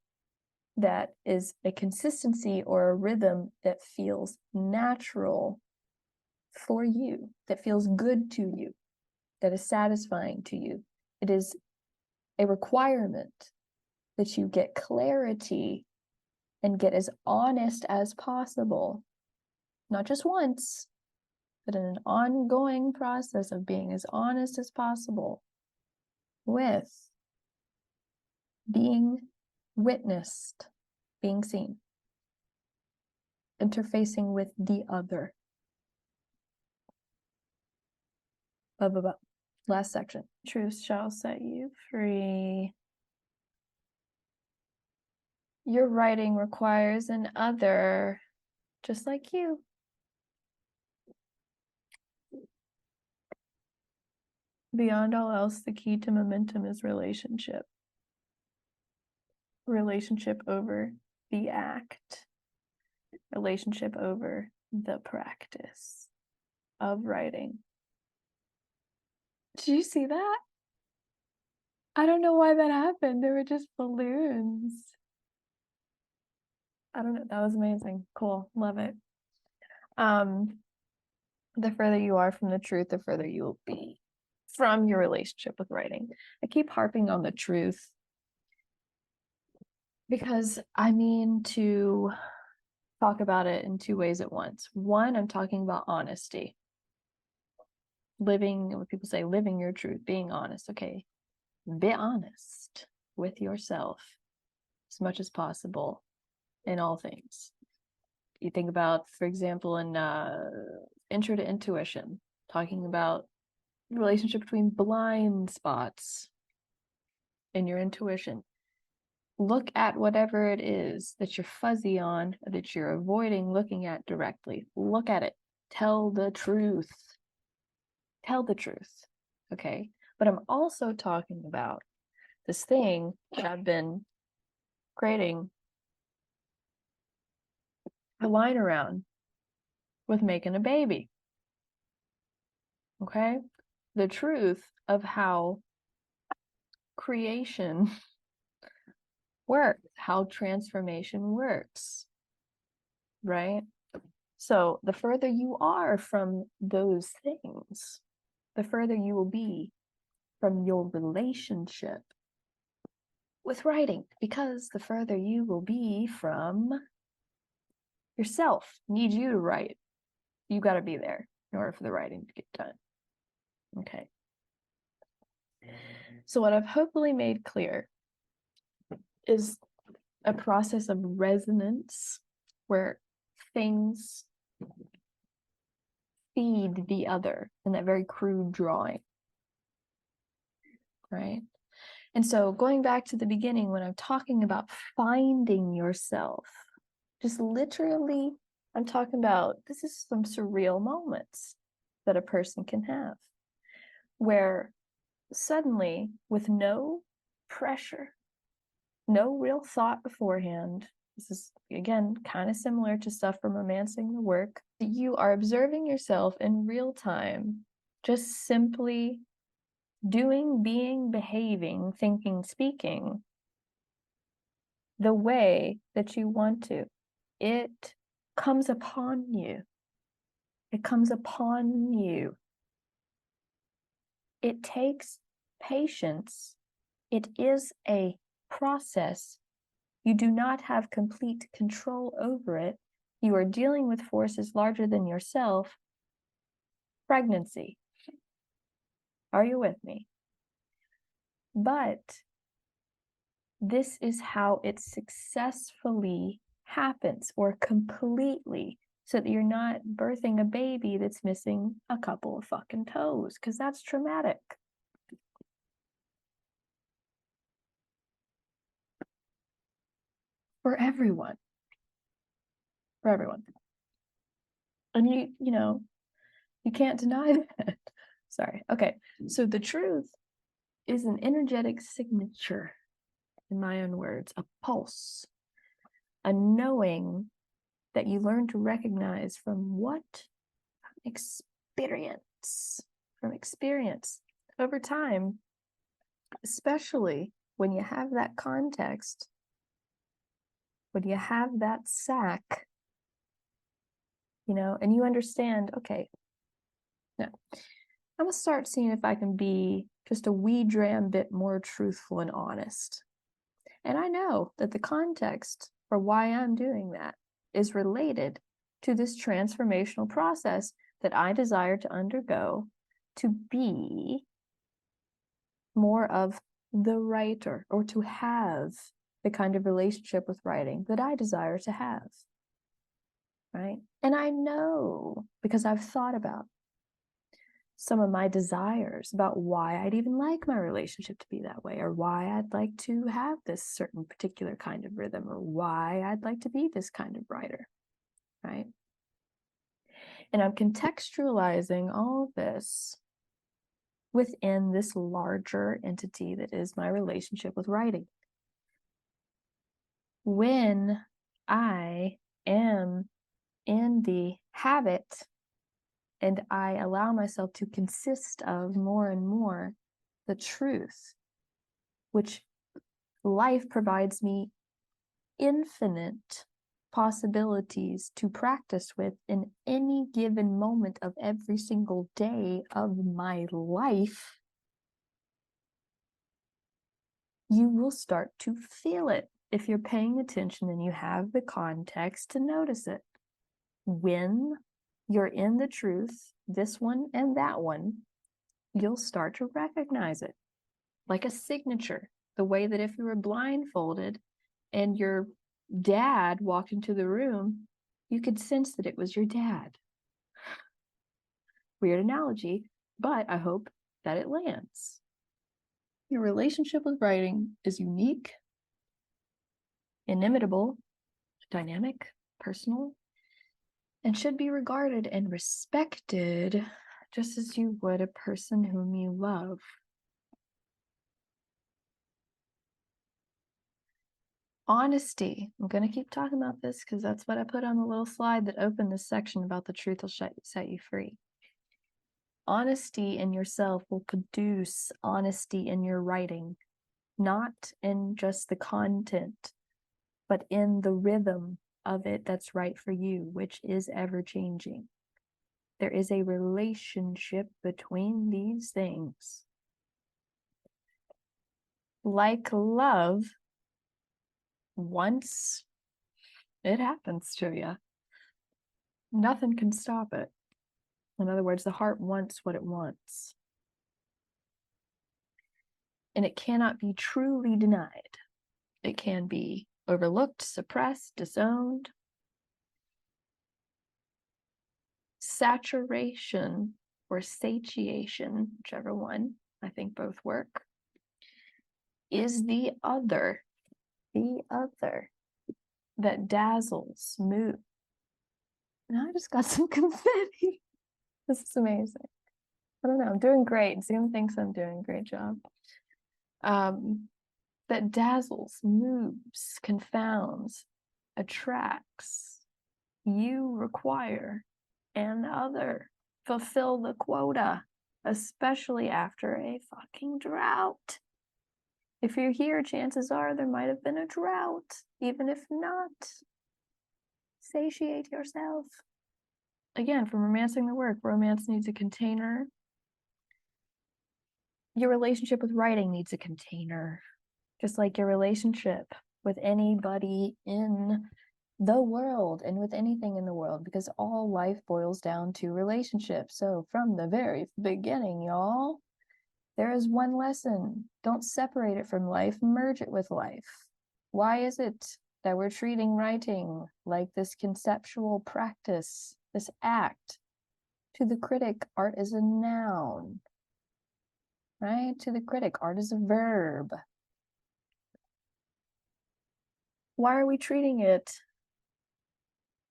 that is a consistency or a rhythm that feels natural for you, that feels good to you, that is satisfying to you. It is a requirement that you get clarity and get as honest as possible, not just once, but in an ongoing process of being as honest as possible with being witnessed, being seen, interfacing with the other. Last section. Truth shall set you free. Your writing requires an other, just like you. Beyond all else, the key to momentum is relationship. Relationship over the act. Relationship over the practice of writing. Did you see that? I don't know why that happened. They were just balloons. I don't know. That was amazing. Cool. Love it. The further you are from the truth, the further you will be from your relationship with writing. I keep harping on the truth because I mean to talk about it in two ways at once. One, I'm talking about honesty. Living, what people say, living your truth, being honest. Okay, be honest with yourself as much as possible in all things. You think about, for example, in Intro to Intuition, talking about the relationship between blind spots in your intuition. Look at whatever it is that you're fuzzy on, that you're avoiding looking at directly. Look at it. Tell the truth. Tell the truth. Okay? But I'm also talking about this thing that I've been creating the line around with making a baby. Okay? The truth of how creation works, how transformation works, right? So the further you are from those things, the further you will be from your relationship with writing, because the further you will be from yourself. Need you to write. You got to be there in order for the writing to get done. Okay. So what I've hopefully made clear is a process of resonance where things feed the other in that very crude drawing, right? And so going back to the beginning, when I'm talking about finding yourself, just literally, I'm talking about, this is some surreal moments that a person can have where suddenly, with no pressure, no real thought beforehand, this is, again, kind of similar to stuff from Romancing the Work, you are observing yourself in real time, just simply doing, being, behaving, thinking, speaking the way that you want to. It comes upon you. It comes upon you. It takes patience. It is a process. You do not have complete control over it. You are dealing with forces larger than yourself. Pregnancy. Are you with me? But this is how it successfully happens, or completely, so that you're not birthing a baby that's missing a couple of fucking toes, because that's traumatic. For everyone. For everyone. And you know, you can't deny that. Sorry. Okay. So the truth is an energetic signature, in my own words, a pulse, a knowing that you learn to recognize from what? Experience. From experience. Over time, especially when you have that context, when you have that sack, you know, and you understand, okay, no, I'm gonna start seeing if I can be just a wee dram bit more truthful and honest. And I know that the context for why I'm doing that is related to this transformational process that I desire to undergo to be more of the writer, or to have the kind of relationship with writing that I desire to have, right? And I know, because I've thought about some of my desires about why I'd even like my relationship to be that way, or why I'd like to have this certain particular kind of rhythm, or why I'd like to be this kind of writer, right? And I'm contextualizing all of this within this larger entity that is my relationship with writing. When I am in the habit and I allow myself to consist of more and more the truth, which life provides me infinite possibilities to practice with in any given moment of every single day of my life, you will start to feel it if you're paying attention and you have the context to notice it. When you're in the truth, this one and that one, you'll start to recognize it like a signature, the way that if you were blindfolded and your dad walked into the room, you could sense that it was your dad. Weird analogy, but I hope that it lands. Your relationship with writing is unique, inimitable, dynamic, personal, and should be regarded and respected just as you would a person whom you love. Honesty. I'm going to keep talking about this because that's what I put on the little slide that opened this section about the truth will set you free. Honesty in yourself will produce honesty in your writing, not in just the content, but in the rhythm of it that's right for you, which is ever changing. There is a relationship between these things. Like love, once it happens to you, nothing can stop it. In other words, the heart wants what it wants. And it cannot be truly denied. It can be overlooked, suppressed, disowned. Saturation or satiation, whichever one, I think both work, is the other that dazzles, moves. Now I just got some confetti. This is amazing. I don't know, I'm doing great. Zoom thinks I'm doing a great job. That dazzles, moves, confounds, attracts. You require an other. Fulfill the quota, especially after a fucking drought. If you're here, chances are there might have been a drought. Even if not, satiate yourself. Again, from romancing the work, romance needs a container. Your relationship with writing needs a container, just like your relationship with anybody in the world and with anything in the world, because all life boils down to relationships. So from the very beginning, y'all, there is one lesson. Don't separate it from life, merge it with life. Why is it that we're treating writing like this conceptual practice, this act? To the critic, art is a noun, right? To the critic, art is a verb. Why are we treating it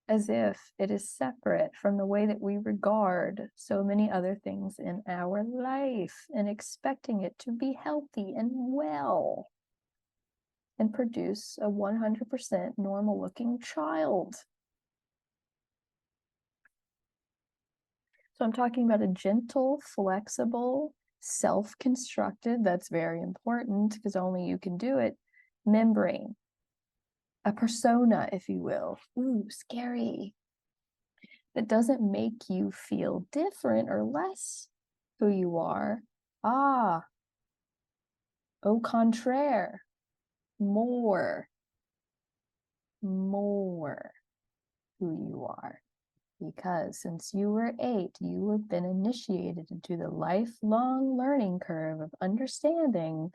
as if it is separate from the way that we regard so many other things in our life and expecting it to be healthy and well and produce a 100% normal looking child? So I'm talking about a gentle, flexible, self-constructed, that's very important because only you can do it, membrane. A persona, if you will. Ooh, scary. That doesn't make you feel different or less who you are. Ah, au contraire, more who you are. Because since you were 8, you have been initiated into the lifelong learning curve of understanding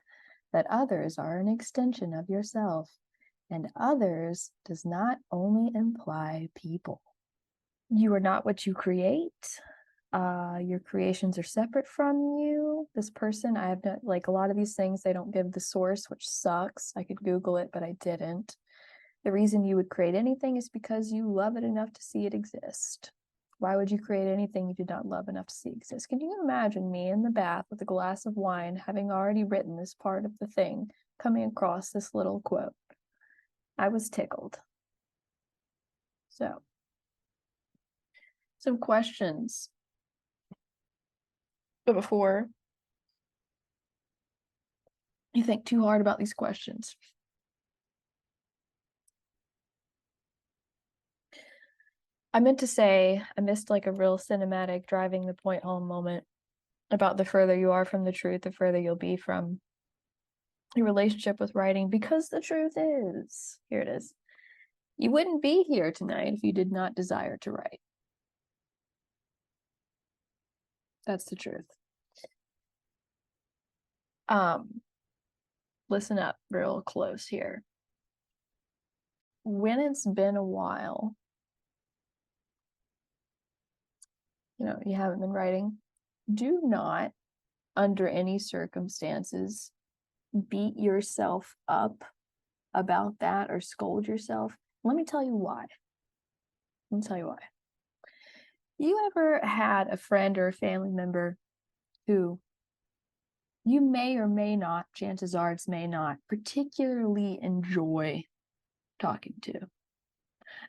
that others are an extension of yourself. And others does not only imply people. You are not what you create. Your creations are separate from you. This person, I have not, like a lot of these things, they don't give the source, which sucks. I could Google it, but I didn't. The reason you would create anything is because you love it enough to see it exist. Why would you create anything you did not love enough to see exist? Can you imagine me in the bath with a glass of wine, having already written this part of the thing, coming across this little quote? I was tickled. So, some questions. But before you think too hard about these questions, I meant to say, I missed like a real cinematic driving the point home moment about the further you are from the truth, the further you'll be from your relationship with writing, because the truth is, here it is, you wouldn't be here tonight if you did not desire to write. That's the truth. Listen up real close here. When it's been a while, you haven't been writing, do not, under any circumstances, beat yourself up about that or scold yourself. Let me tell you why. You ever had a friend or a family member who you may or may not, chances are it's may not, particularly enjoy talking to?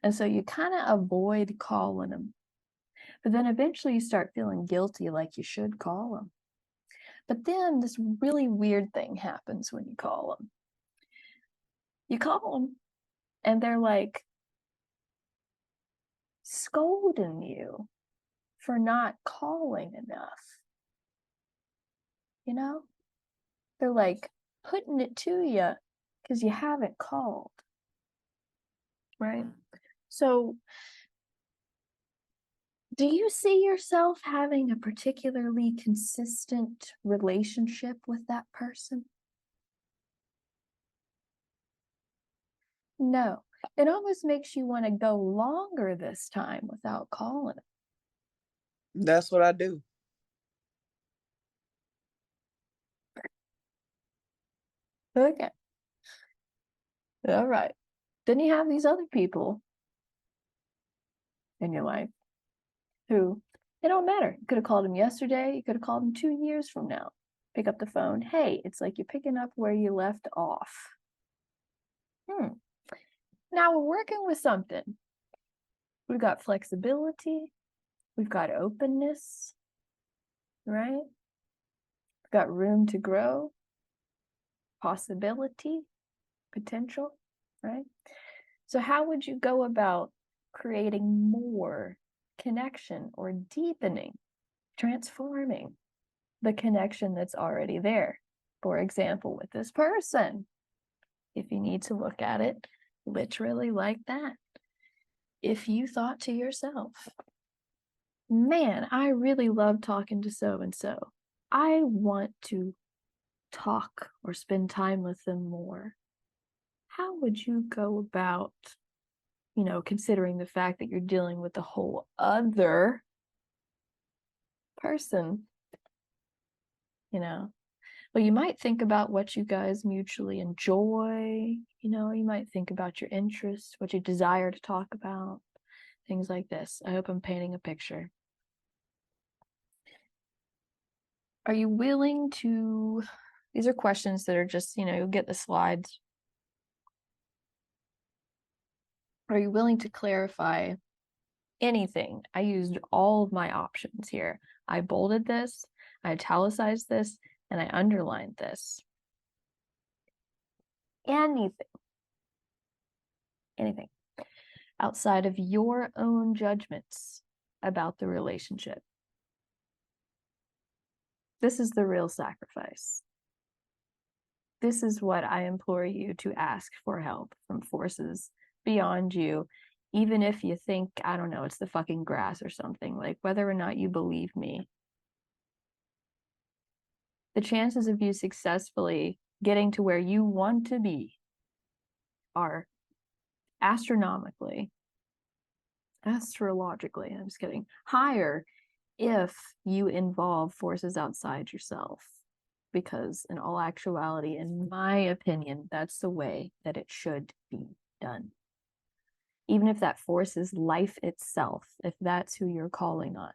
And so you kind of avoid calling them. But then eventually you start feeling guilty, like you should call them. But then this really weird thing happens when you call them. You call them and they're like scolding you for not calling enough. They're like putting it to you because you haven't called, right? So do you see yourself having a particularly consistent relationship with that person? No. It almost makes you want to go longer this time without calling. That's what I do. Okay. All right. Then you have these other people in your life who, it don't matter. You could have called them yesterday. You could have called them 2 years from now. Pick up the phone. Hey, it's like you're picking up where you left off. Now we're working with something. We've got flexibility. We've got openness, right? We've got room to grow, possibility, potential, right? So how would you go about creating more connection or deepening, transforming the connection that's already there? For example, with this person, if you need to look at it literally like that. If you thought to yourself, man, I really love talking to so-and-so. I want to talk or spend time with them more. How would you go about, considering the fact that you're dealing with a whole other person, Well, you might think about what you guys mutually enjoy, you might think about your interests, what you desire to talk about, things like this. I hope I'm painting a picture. Are you willing to, these are questions that are just, you'll get the slides. Are you willing to clarify anything? I used all of my options here. I bolded this, I italicized this, and I underlined this. Anything outside of your own judgments about the relationship. This is the real sacrifice. This is what I implore you to ask for help from forces beyond you, even if you think, I don't know, it's the fucking grass or something, like whether or not you believe me. The chances of you successfully getting to where you want to be are astrologically, I'm just kidding, higher if you involve forces outside yourself. Because in all actuality, in my opinion, that's the way that it should be done. Even if that force is life itself, if that's who you're calling on.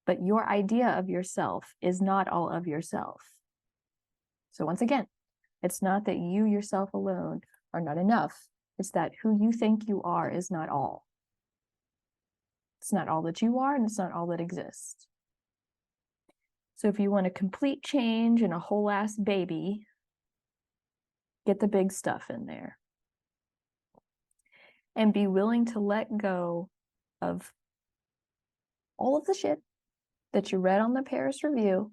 But your idea of yourself is not all of yourself. So once again, it's not that you yourself alone are not enough. It's that who you think you are is not all. It's not all that you are, and it's not all that exists. So if you want a complete change and a whole ass baby, get the big stuff in there. And be willing to let go of all of the shit that you read on the Paris Review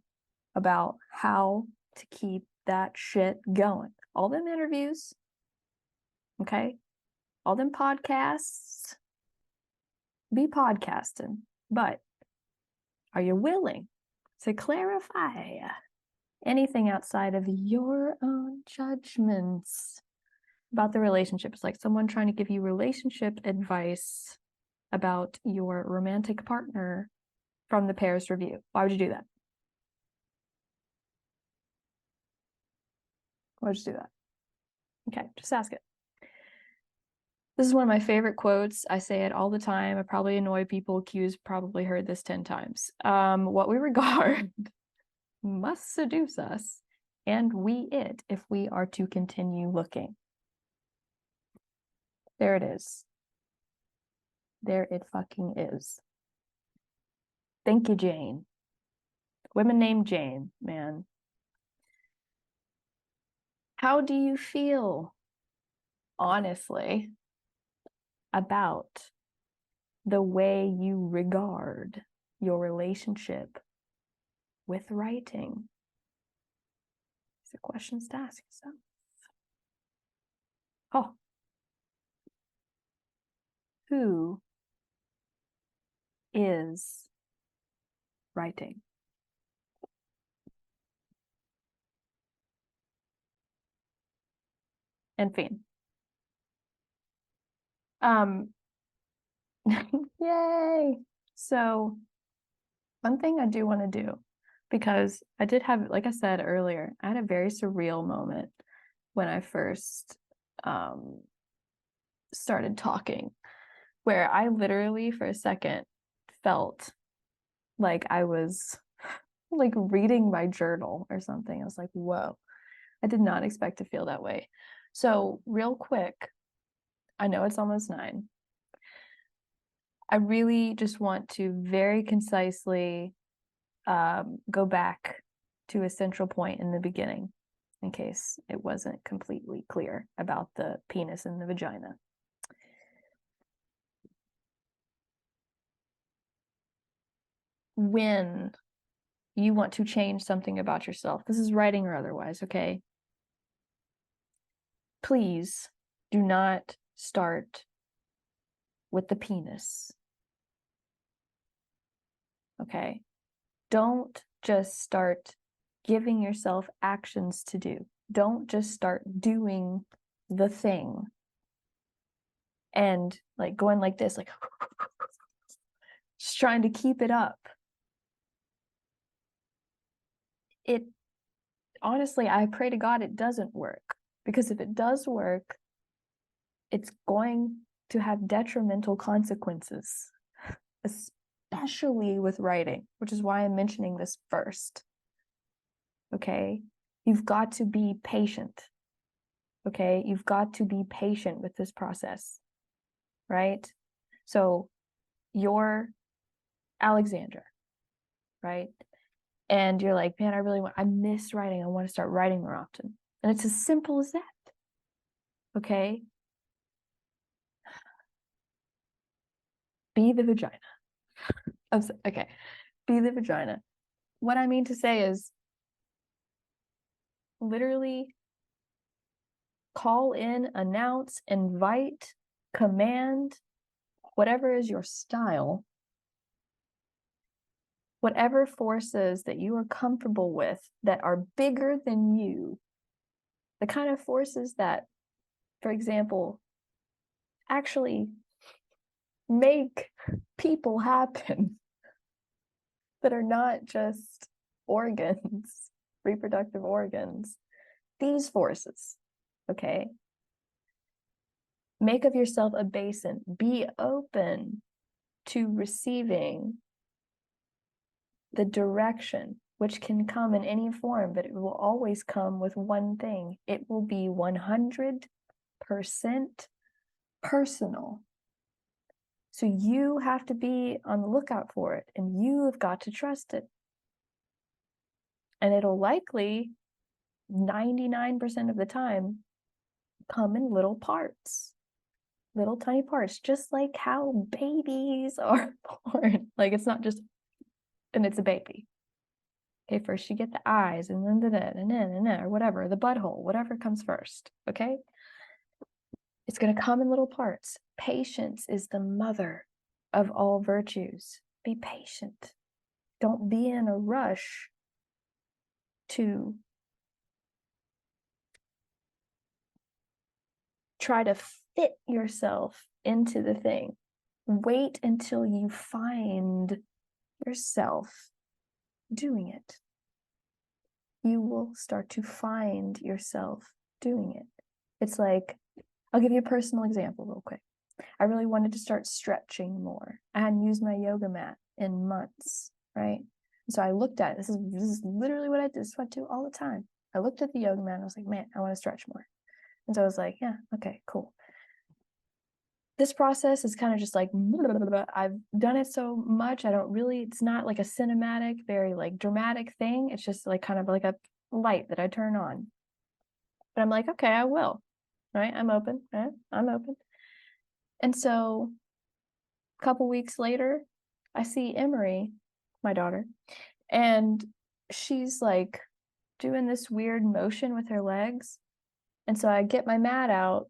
about how to keep that shit going. All them interviews, okay? All them podcasts. Be podcasting. But are you willing to clarify anything outside of your own judgments about the relationship? It's like someone trying to give you relationship advice about your romantic partner from the Paris Review. Why would you do that? Why would you do that? Okay, just ask it. This is one of my favorite quotes. I say it all the time. I probably annoy people. Q's probably heard this 10 times. What we regard must seduce us, and we it, if we are to continue looking. There it is. There it fucking is. Thank you, Jane. Women named Jane, man. How do you feel, honestly, about the way you regard your relationship with writing? These are questions to ask yourself. Oh. Who is writing? And Fiend. Yay! So one thing I do want to do, because I did have, like I said earlier, I had a very surreal moment when I first started talking, where I literally for a second felt like I was like reading my journal or something. I was like, whoa, I did not expect to feel that way. So real quick, I know it's almost 9. I really just want to very concisely go back to a central point in the beginning, in case it wasn't completely clear about the penis and the vagina. When you want to change something about yourself, this is writing or otherwise, okay? Please do not start with the penis. Okay? Don't just start giving yourself actions to do. Don't just start doing the thing and like going like this, like just trying to keep it up. It honestly, I pray to God it doesn't work, because if it does work, it's going to have detrimental consequences, especially with writing, which is why I'm mentioning this first. Okay? You've got to be patient. Okay? You've got to be patient with this process, right? So you're Alexandra, right? And you're like, man, I miss writing. I want to start writing more often. And it's as simple as that. Okay? Be the vagina. Okay. Be the vagina. What I mean to say is literally call in, announce, invite, command, whatever is your style, whatever forces that you are comfortable with that are bigger than you, the kind of forces that, for example, actually make people happen. that are not just organs, reproductive organs. These forces, okay? Make of yourself a basin. Be open to receiving the direction, which can come in any form, but it will always come with one thing. It will be 100% personal. So you have to be on the lookout for it, and you have got to trust it. And it'll likely, 99% of the time, come in little parts, little tiny parts, just like how babies are born. Like, it's not just, and it's a baby. Okay, first you get the eyes, and then, or whatever, the butthole, whatever comes first, okay? It's going to come in little parts. Patience is the mother of all virtues. Be patient. Don't be in a rush to try to fit yourself into the thing. Wait until you find yourself doing it. You will start to find yourself doing it. It's like, I'll give you a personal example real quick. I really wanted to start stretching more. I hadn't used my yoga mat in months, right? So I looked at it. This is literally what I do. This is what I do all the time. I looked at the yoga mat and I was like, man, I want to stretch more. And so I was like, yeah, okay, cool. This process is kind of just like, blah, blah, blah. I've done it so much. It's not like a cinematic, very like dramatic thing. It's just like kind of like a light that I turn on. But I'm like, okay, I will, right? I'm open, right? I'm open. And so a couple weeks later, I see Emery, my daughter, and she's like doing this weird motion with her legs. And so I get my mat out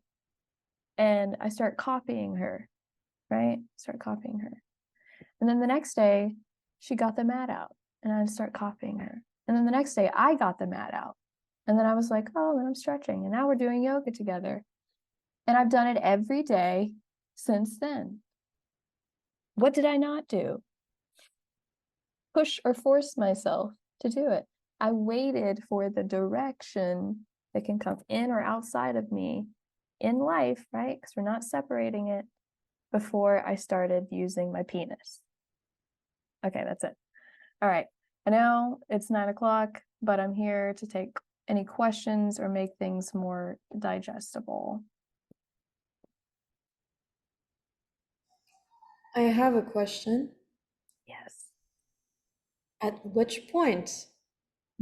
and I start copying her, right? Start copying her. And then the next day, she got the mat out and I start copying her. And then the next day, I got the mat out. And then I was like, oh, then I'm stretching. And now we're doing yoga together. And I've done it every day since then. What did I not do? Push or force myself to do it. I waited for the direction that can come in or outside of me in life, right? Because we're not separating it, before I started using my penis. Okay, that's it. All right. I know it's 9 o'clock, but I'm here to take any questions or make things more digestible. I have a question. Yes. At which point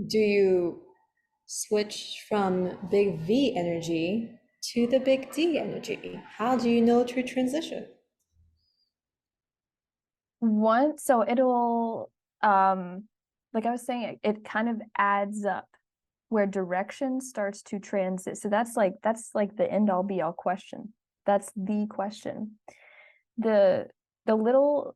do you switch from big V energy to the big D energy? How do you know to transition? So it'll, like I was saying, it kind of adds up where direction starts to transit. So that's like the end all be all question. That's the question. The little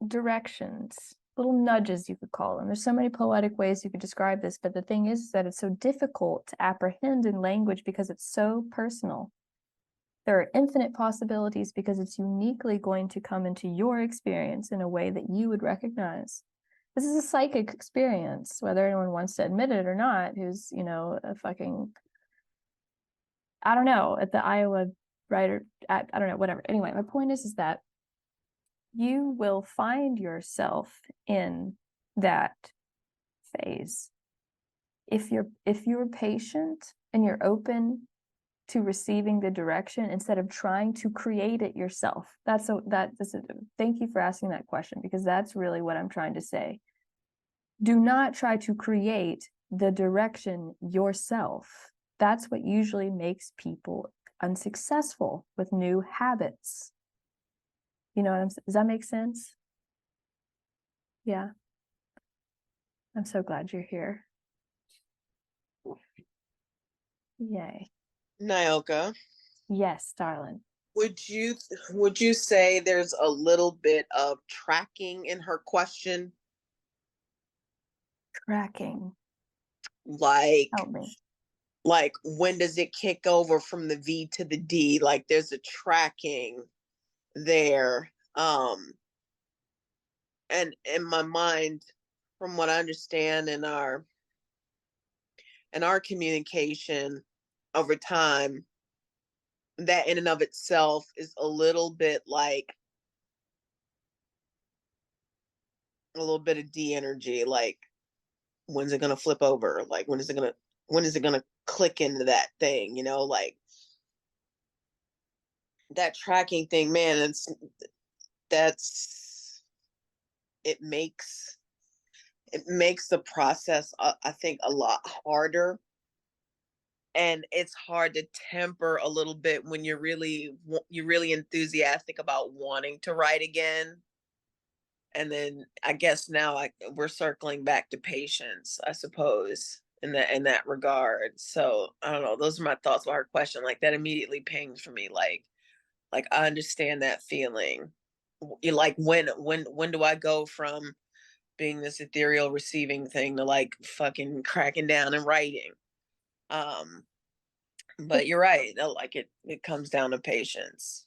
directions, little nudges, you could call them. There's so many poetic ways you could describe this, but the thing is that it's so difficult to apprehend in language because it's so personal. There are infinite possibilities because it's uniquely going to come into your experience in a way that you would recognize. This is a psychic experience, whether anyone wants to admit it or not, who's, a fucking, I don't know, at the Iowa writer, I don't know, whatever. Anyway, my point is that you will find yourself in that phase. If you're patient and you're open to receiving the direction instead of trying to create it yourself. Thank you for asking that question, because that's really what I'm trying to say. Do not try to create the direction yourself. That's what usually makes people unsuccessful with new habits. You know what I'm saying? Does that make sense? Yeah. I'm so glad you're here. Yay. Nyoka, Yes, darling. would you say there's a little bit of tracking in her question? Tracking. Like, Help me. like when does it kick over from the V to the D? Like there's a tracking there. and in my mind, from what I understand in our communication over time, that in and of itself is a little bit like a little bit of D energy. Like, when's it gonna flip over? Like, when is it gonna click into that thing? You know, like that tracking thing, man. That's it makes the process, I think, a lot harder, and it's hard to temper a little bit when you're really enthusiastic about wanting to write again. And then I guess now we're circling back to patience, I suppose, in that regard. So I don't know. Those are my thoughts about her question. Like that immediately pings for me. Like I understand that feeling. You like when do I go from being this ethereal receiving thing to like fucking cracking down and writing? Um, but you're right. Like it comes down to patience.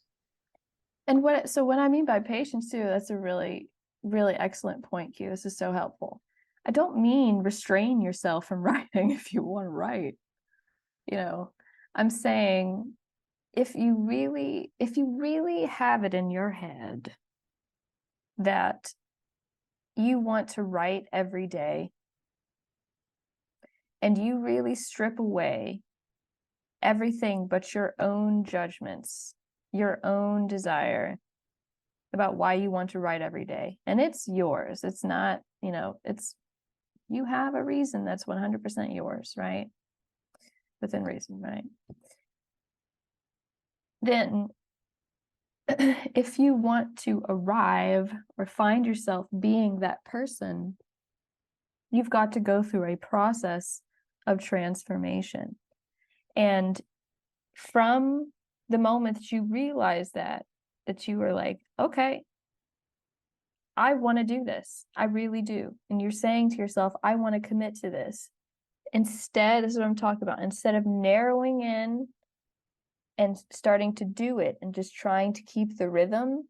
And what I mean by patience too, that's a really, really excellent point, Q. This is so helpful. I don't mean restrain yourself from writing if you want to write. You know, I'm saying if you really have it in your head that you want to write every day, and you really strip away everything but your own judgments, your own desire about why you want to write every day. And it's yours. It's not, you have a reason that's 100% yours, right? Within reason, right? Then if you want to arrive or find yourself being that person, you've got to go through a process of transformation. And from the moment that you realize that you were like, okay, I want to do this. I really do. And you're saying to yourself, I want to commit to this. Instead, this is what I'm talking about. Instead of narrowing in and starting to do it and just trying to keep the rhythm,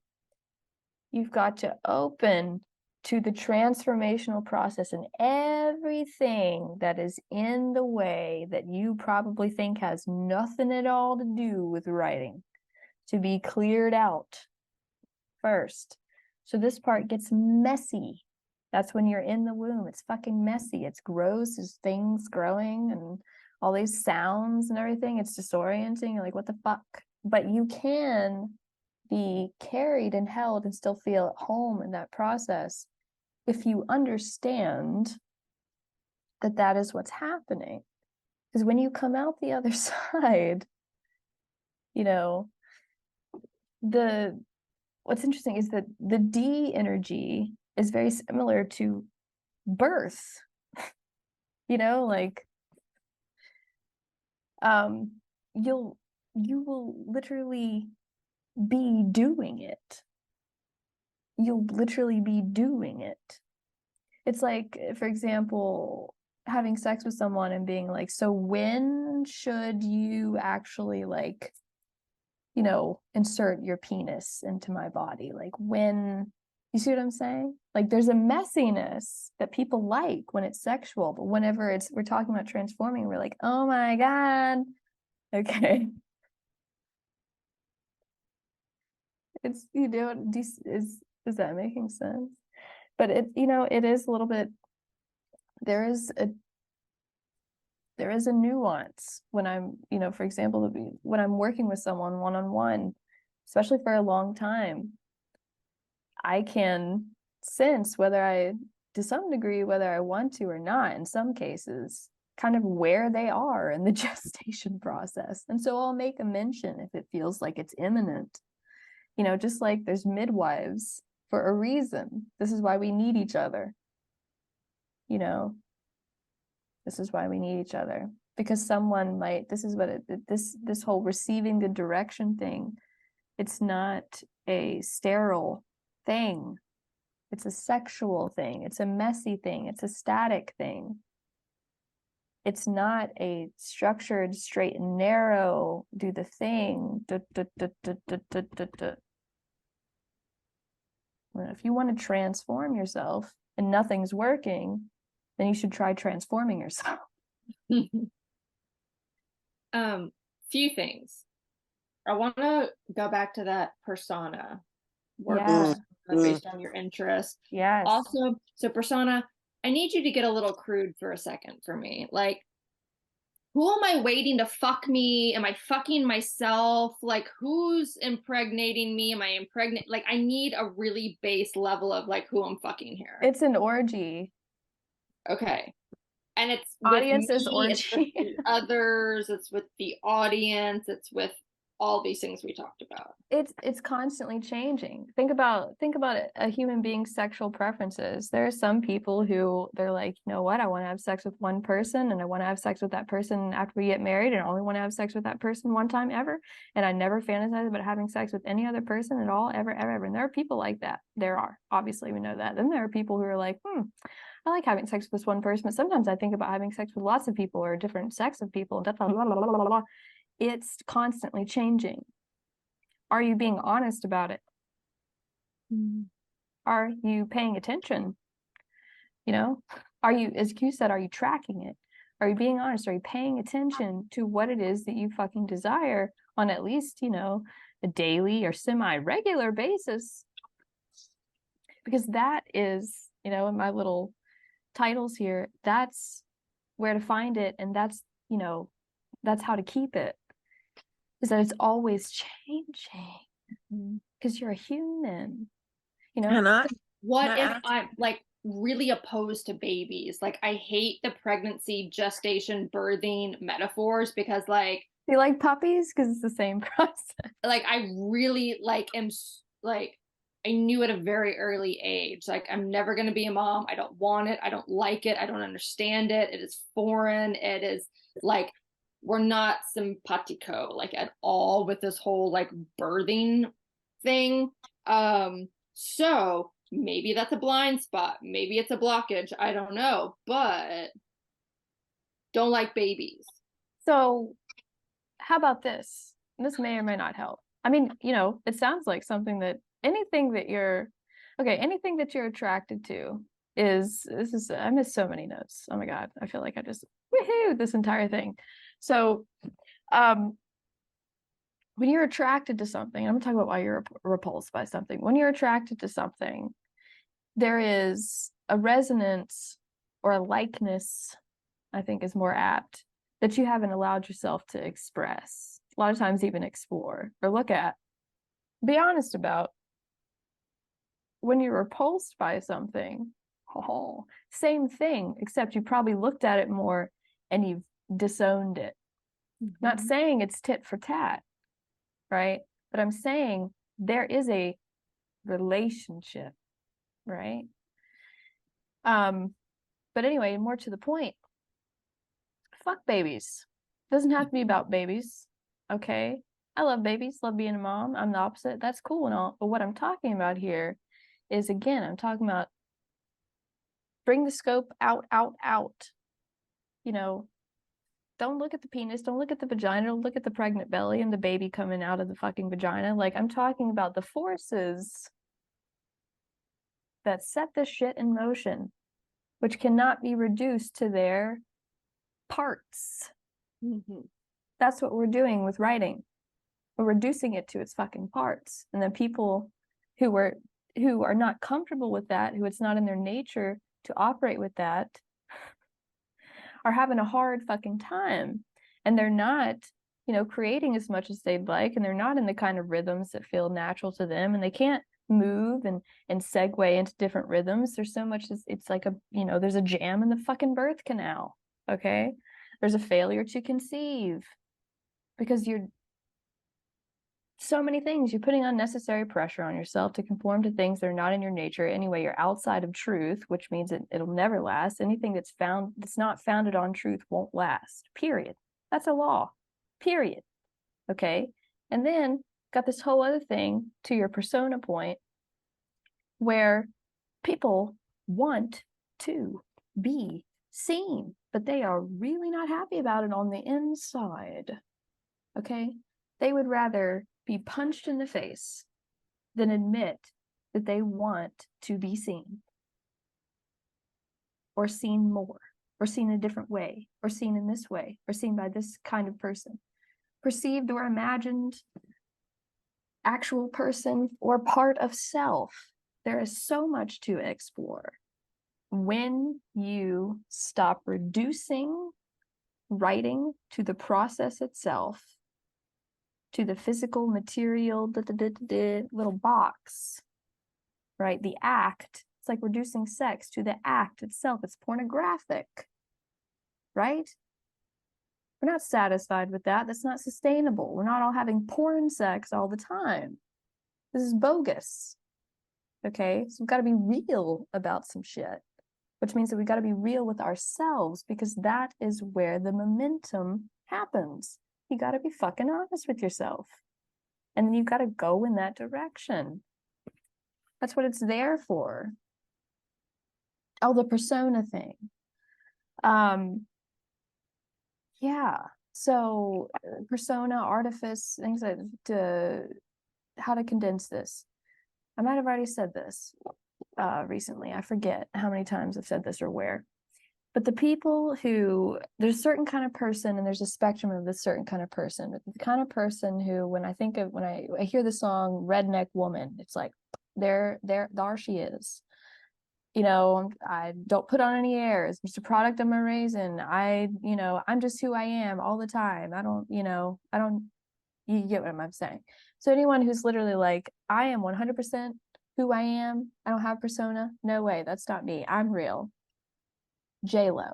you've got to open to the transformational process, and everything that is in the way that you probably think has nothing at all to do with writing to be cleared out first. So this part gets messy. That's when you're in the womb. It's fucking messy. It's gross. There's things growing and all these sounds and everything. It's disorienting. You're like, what the fuck? But you can be carried and held and still feel at home in that process if you understand that that is what's happening. Because when you come out the other side, what's interesting is that the D energy is very similar to birth. Like you will literally be doing it. You'll literally be doing it. It's like, for example, having sex with someone and being like, so when should you actually insert your penis into my body? Like when, you see what I'm saying? Like there's a messiness that people like when it's sexual, but whenever we're talking about transforming, we're like, oh my God. Okay. It's, is that making sense? But it is a little bit, there is a nuance when I'm, for example, when I'm working with someone one-on-one, especially for a long time, I can sense to some degree, whether I want to or not, in some cases, kind of where they are in the gestation process. And so I'll make a mention if it feels like it's imminent. Just like there's midwives for a reason. This is why we need each other. This is why we need each other. Because someone might, this is what this whole receiving the direction thing, it's not a sterile thing. It's a sexual thing. It's a messy thing. It's a static thing. It's not a structured, straight and narrow, do the thing. If you want to transform yourself and nothing's working, then you should try transforming yourself. Few things. I want to go back to that persona work Yeah. persona based on your interest. Yes. Also, so persona, I need you to get a little crude for a second for me. Like, who am I waiting to fuck me? Am I fucking myself? Like, who's impregnating me? Am I impregnate? Like, I need a really base level of like who I'm fucking here. It's an orgy. Okay. And it's Audience with is me, orgy. it's with the others, it's with the audience, it's with all these things we talked about. It's constantly changing. Think about a human being's sexual preferences. There are some people who they're like, you know what, I want to have sex with one person and I want to have sex with that person after we get married, and I only want to have sex with that person one time ever, and I never fantasize about having sex with any other person at all, ever. And there are people like that. There are, obviously we know that. Then there are people who are like, I like having sex with this one person, but sometimes I think about having sex with lots of people or different sex of people. Blah, blah, blah, blah, blah, blah. It's constantly changing. Are you being honest about it? Are you paying attention? You know, are you, as Q said, are you tracking it? Are you being honest? Are you paying attention to what it is that you fucking desire on at least, a daily or semi-regular basis? Because that is, in my little titles here, that's where to find it, and that's how to keep it, is that it's always changing because you're a human. What if I'm like really opposed to babies? Like, I hate the pregnancy, gestation, birthing metaphors because like, you like puppies because it's the same process. Like, I really am like, I knew at a very early age, like, I'm never going to be a mom. I don't want it. I don't like it. I don't understand it. It is foreign. It is like, we're not simpatico like at all with this whole like birthing thing. So maybe that's a blind spot. Maybe it's a blockage. I don't know, but don't like babies. So how about this? This may or may not help. I mean, it sounds like something that anything that you're attracted to I missed so many notes. Oh my God. I feel like I just woohoo this entire thing. So, when you're attracted to something, I'm gonna talk about why you're repulsed by something. When you're attracted to something, there is a resonance or a likeness, I think is more apt, that you haven't allowed yourself to express. A lot of times even explore or look at. Be honest about. When you're repulsed by something, same thing, except you probably looked at it more and you've disowned it. Not saying it's tit for tat, right? But I'm saying there is a relationship, right? But anyway, more to the point, fuck babies. Doesn't have to be about babies, okay? I love babies, love being a mom. I'm the opposite. That's cool and all. But what I'm talking about here is, again, I'm talking about bring the scope out. Don't look at the penis, don't look at the vagina, don't look at the pregnant belly and the baby coming out of the fucking vagina. Like, I'm talking about the forces that set this shit in motion, which cannot be reduced to their parts. That's what we're doing with writing. We're reducing it to its fucking parts. And then people who are not comfortable with that, who it's not in their nature to operate with that, are having a hard fucking time. And they're not, creating as much as they'd like, and they're not in the kind of rhythms that feel natural to them, and they can't move and segue into different rhythms. There's so much, it's like there's a jam in the fucking birth canal, okay? There's a failure to conceive because you're so many things. You're putting unnecessary pressure on yourself to conform to things that are not in your nature. Anyway, you're outside of truth, which means it'll never last. Anything that's not founded on truth won't last, period. That's a law, period. Okay? And then got this whole other thing to your persona point where people want to be seen, but they are really not happy about it on the inside. Okay? They would rather be punched in the face than admit that they want to be seen, or seen more, or seen a different way, or seen in this way, or seen by this kind of person, perceived or imagined actual person, or part of self. There is so much to explore. When you stop reducing writing to the process itself, to the physical material little box, right? The act. It's like reducing sex to the act itself. It's pornographic, right? We're not satisfied with that. That's not sustainable. We're not all having porn sex all the time. This is bogus. Okay, so we've got to be real about some shit, which means that we've got to be real with ourselves, because that is where the momentum happens. You got to be fucking honest with yourself. And then you've got to go in that direction. That's what it's there for. Oh, the persona thing. Yeah. So persona, artifice, things like how to condense this. I might have already said this recently. I forget how many times I've said this or where. But the people who, there's a certain kind of person, and there's a spectrum of this certain kind of person. But the kind of person who, when I hear the song Redneck Woman, it's like, there she is. You know, I don't put on any airs. It's a product of my raisin. I'm just who I am all the time. You get what I'm saying. So anyone who's literally like, I am 100% who I am. I don't have persona. No way. That's not me. I'm real. J-Lo.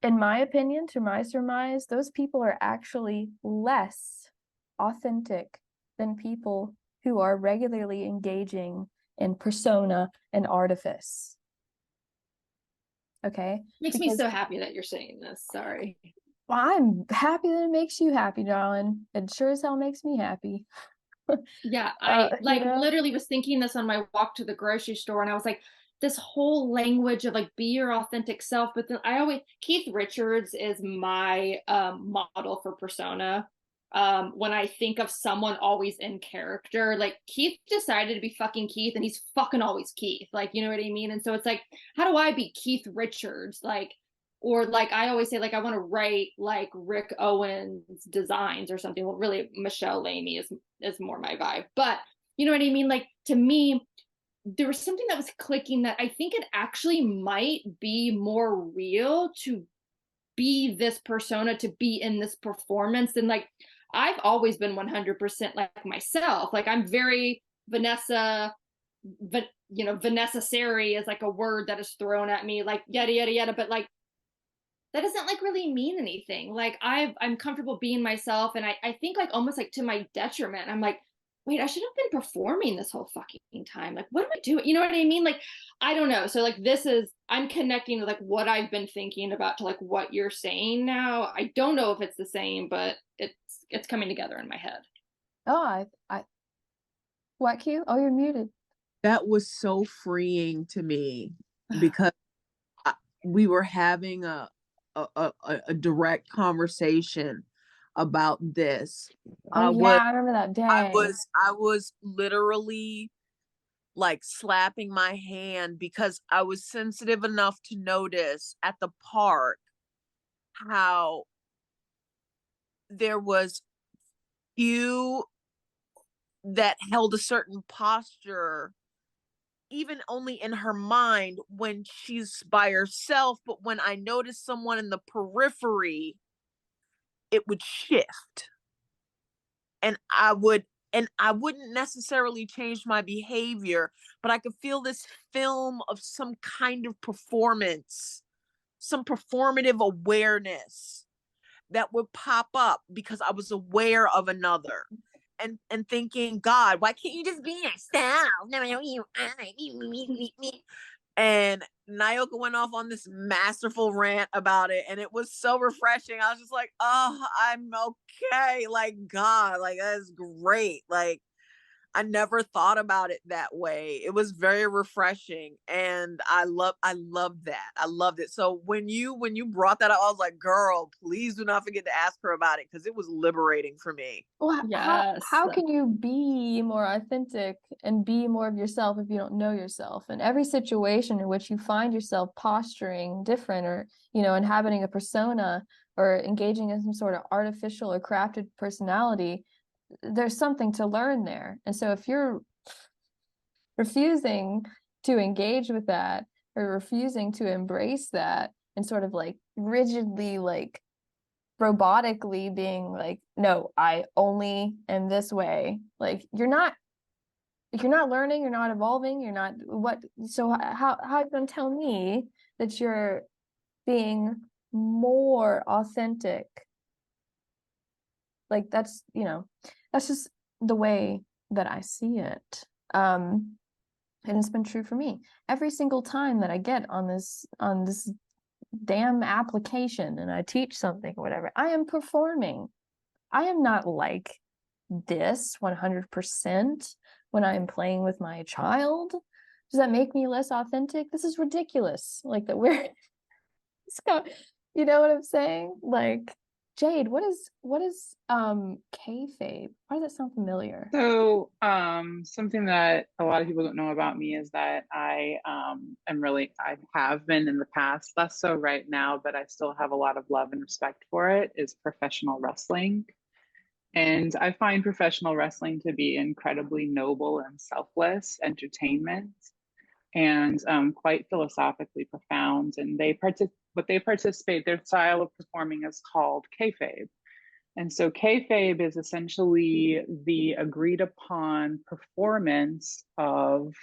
In my opinion, to my surmise, those people are actually less authentic than people who are regularly engaging in persona and artifice. Okay? Makes me so happy that you're saying this. Sorry. Well, I'm happy that it makes you happy, darling. It sure as hell makes me happy. Yeah, I know? literally was thinking this on my walk to the grocery store, and I was like, this whole language of like be your authentic self. But then Keith Richards is my model for persona. When I think of someone always in character, like Keith decided to be fucking Keith, and he's fucking always Keith. Like, you know what I mean? And so it's like, how do I be Keith Richards? Like, or like I always say, like I want to write like Rick Owens designs or something. Well, really, Michelle Lamy is more my vibe. But you know what I mean? Like, to me, there was something that was clicking that I think it actually might be more real to be this persona, to be in this performance than like I've always been 100% like myself. Like I'm very Vanessa, but Vanessa Sari is like a word that is thrown at me, like yada yada yada, but like that doesn't like really mean anything. Like I'm comfortable being myself, and I think like almost like to my detriment. I'm like, wait, I should have been performing this whole fucking time. Like, what am I doing? You know what I mean? Like, I don't know. So like I'm connecting to like what I've been thinking about to like what you're saying now. I don't know if it's the same, but it's coming together in my head. Oh, what, Q? Oh, you're muted. That was so freeing to me, because we were having a direct conversation about this. I remember that day. I was literally like slapping my hand, because I was sensitive enough to notice at the park how there was few that held a certain posture, even only in her mind when she's by herself. But when I noticed someone in the periphery, it would shift, and I wouldn't necessarily change my behavior, but I could feel this film of some kind of performance, some performative awareness that would pop up because I was aware of another. And thinking, God, why can't you just be yourself? And Nyoka went off on this masterful rant about it, and it was so refreshing. I was just like, oh, I'm okay. Like, God, like, that is great. Like, I never thought about it that way. It was very refreshing, and I loved that. I loved it. So when you brought that up, I was like, girl, please do not forget to ask her about it, because it was liberating for me. Well, Yes. how can you be more authentic and be more of yourself if you don't know yourself? And every situation in which you find yourself posturing different, or, you know, inhabiting a persona, or engaging in some sort of artificial or crafted personality, there's something to learn there. And so if you're refusing to engage with that, or refusing to embrace that, and sort of like rigidly, like robotically being like, no, I only am this way, like you're not learning, you're not evolving, you're not what. So how are you going to tell me that you're being more authentic? Like that's, you know, that's just the way that I see it. And it's been true for me every single time that I get on this damn application and I teach something or whatever. I am performing. I am not like this 100% when I am playing with my child. Does that make me less authentic? This is ridiculous. Like that we're you know what I'm saying? Like, Jade, what is kayfabe? Why does that sound familiar? So, something that a lot of people don't know about me is that I I have been in the past, less so right now, but I still have a lot of love and respect for it, is professional wrestling. And I find professional wrestling to be incredibly noble and selfless entertainment, and quite philosophically profound. And they participate, their style of performing is called kayfabe. And so kayfabe is essentially the agreed upon performance of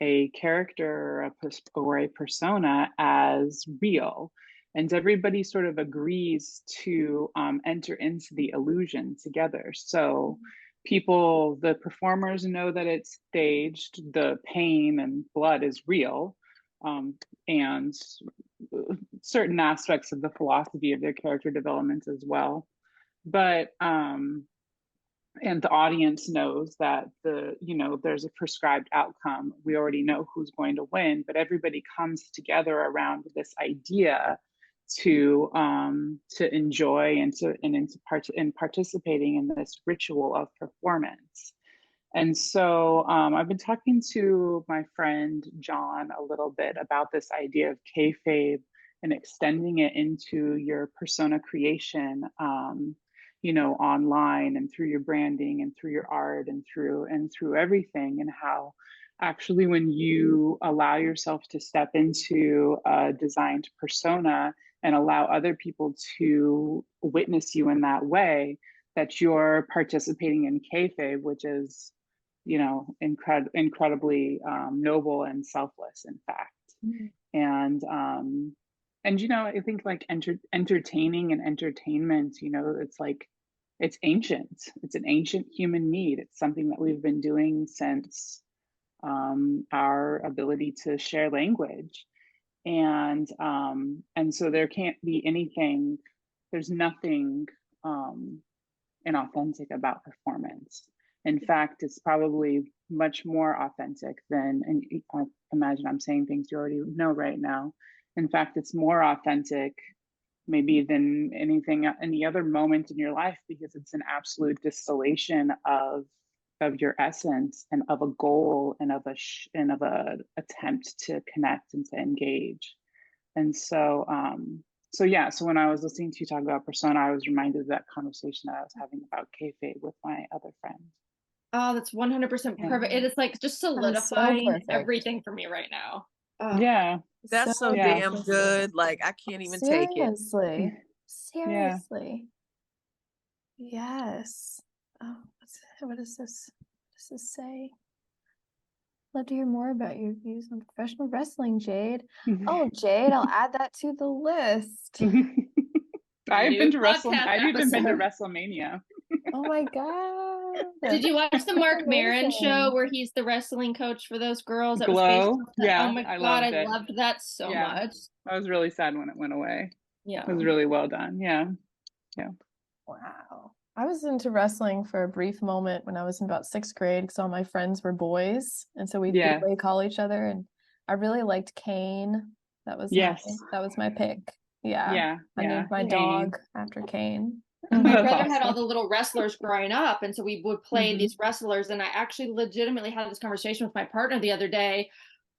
a character or a persona as real. And everybody sort of agrees to enter into the illusion together. So the performers know that it's staged, the pain and blood is real, and certain aspects of the philosophy of their character development as well. But and the audience knows that there's a prescribed outcome. We already know who's going to win, but everybody comes together around this idea to enjoy and participating in this ritual of performance. And so I've been talking to my friend John a little bit about this idea of kayfabe and extending it into your persona creation, online and through your branding and through your art and through everything, and how actually when you allow yourself to step into a designed persona and allow other people to witness you in that way, that you're participating in kayfabe, which is, incredibly noble and selfless, in fact. And I think like entertaining and entertainment, it's ancient. It's an ancient human need. It's something that we've been doing since our ability to share language. And so there can't be anything, there's nothing inauthentic about performance. In fact, it's probably much more authentic than, and I imagine I'm saying things you already know right now. In fact, it's more authentic maybe than any other moment in your life, because it's an absolute distillation of your essence and of a goal and of a attempt to connect and to engage. And so so when I was listening to you talk about persona, I was reminded of that conversation that I was having about kayfabe with my other friend. Oh, that's 100% perfect. It is like just solidifying everything for me right now. Yeah, that's so damn good. Like I can't even take it. Seriously. Yes. Oh, what does this say? Love to hear more about your views on professional wrestling, Jade. Oh, Jade, I'll add that to the list. I've even been to WrestleMania. Oh my God. Did you watch the Mark Maron show where he's the wrestling coach for those girls? That Glow? Yeah. Oh my God, I loved that so much. I was really sad when it went away. Yeah. It was really well done. Yeah. Wow. I was into wrestling for a brief moment when I was in about 6th grade because all my friends were boys. And so we'd Yeah. call each other. And I really liked Kane. Yes. That was my pick. Yeah. Yeah. I named my Kane. dog after Kane. My That's brother had all awesome. the little wrestlers growing up, and so we would play Mhm. these wrestlers. And I actually legitimately had this conversation with my partner the other day.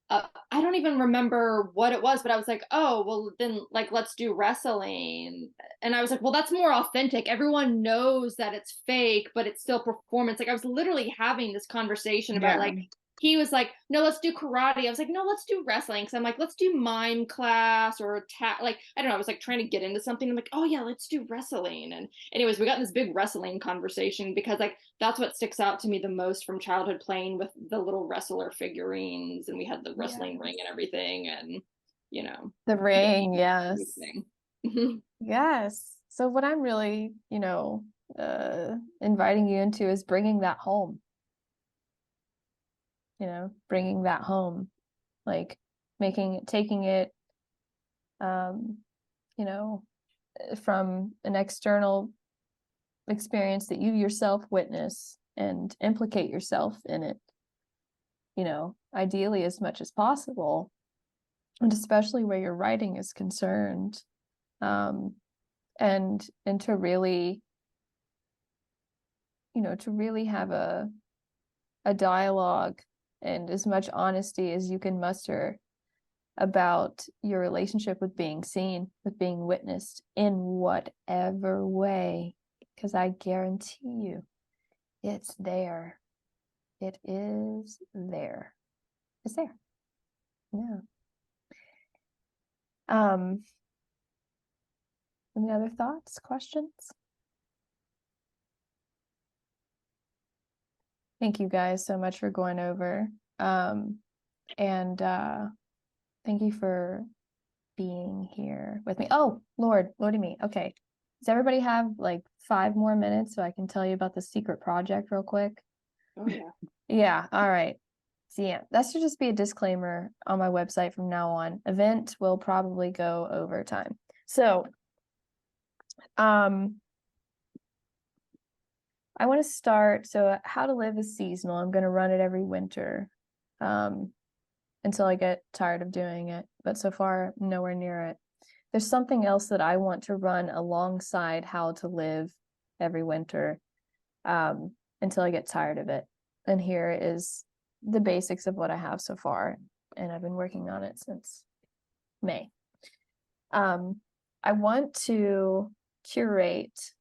I don't even remember what it was, but I was like, oh, well, then like, let's do wrestling. And I was like, well, that's more authentic. Everyone knows that it's fake, but it's still performance. Like I was literally having this conversation about Yeah. like, he was like, no, let's do karate. I was like, no, let's do wrestling. Cause I'm like, let's do mime class or like, I don't know. I was like trying to get into something. I'm like, oh yeah, let's do wrestling. And anyways, we got in this big wrestling conversation because like, that's what sticks out to me the most from childhood, playing with the little wrestler figurines. And we had the wrestling ring and everything. And, you know, The ring, yes. everything. Yes. So what I'm really, inviting you into is bringing that home. Bringing that home, like taking it, from an external experience that you yourself witness and implicate yourself in it, ideally as much as possible, and especially where your writing is concerned, and to really, have a dialogue and as much honesty as you can muster about your relationship with being seen, with being witnessed in whatever way, because I guarantee you it's there. It is there. It's there. Yeah. Any other thoughts, questions? Thank you guys so much for going over. And thank you for being here with me. Oh, Lordy me. Okay. Does everybody have like 5 more minutes so I can tell you about the secret project real quick? Oh yeah. Yeah, all right. So yeah, that should just be a disclaimer on my website from now on. Event will probably go over time. So, I want to start, so how to live is seasonal. I'm going to run it every winter, until I get tired of doing it. But so far, nowhere near it. There's something else that I want to run alongside how to live every winter, until I get tired of it. And here is the basics of what I have so far. And I've been working on it since May. I want to curate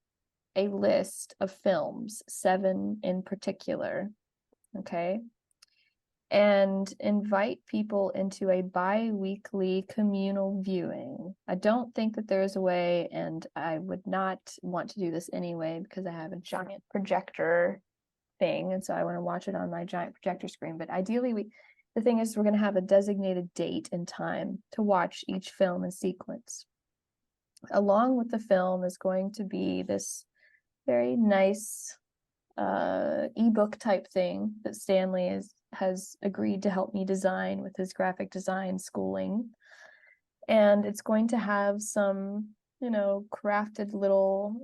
a list of films, 7 in particular, okay? And invite people into a bi-weekly communal viewing. I don't think that there's a way, and I would not want to do this anyway because I have a giant projector thing, and so I want to watch it on my giant projector screen. But ideally, the thing is, we're going to have a designated date and time to watch each film in sequence. Along with the film is going to be this very nice ebook type thing that Stanley has agreed to help me design with his graphic design schooling. And it's going to have some, crafted little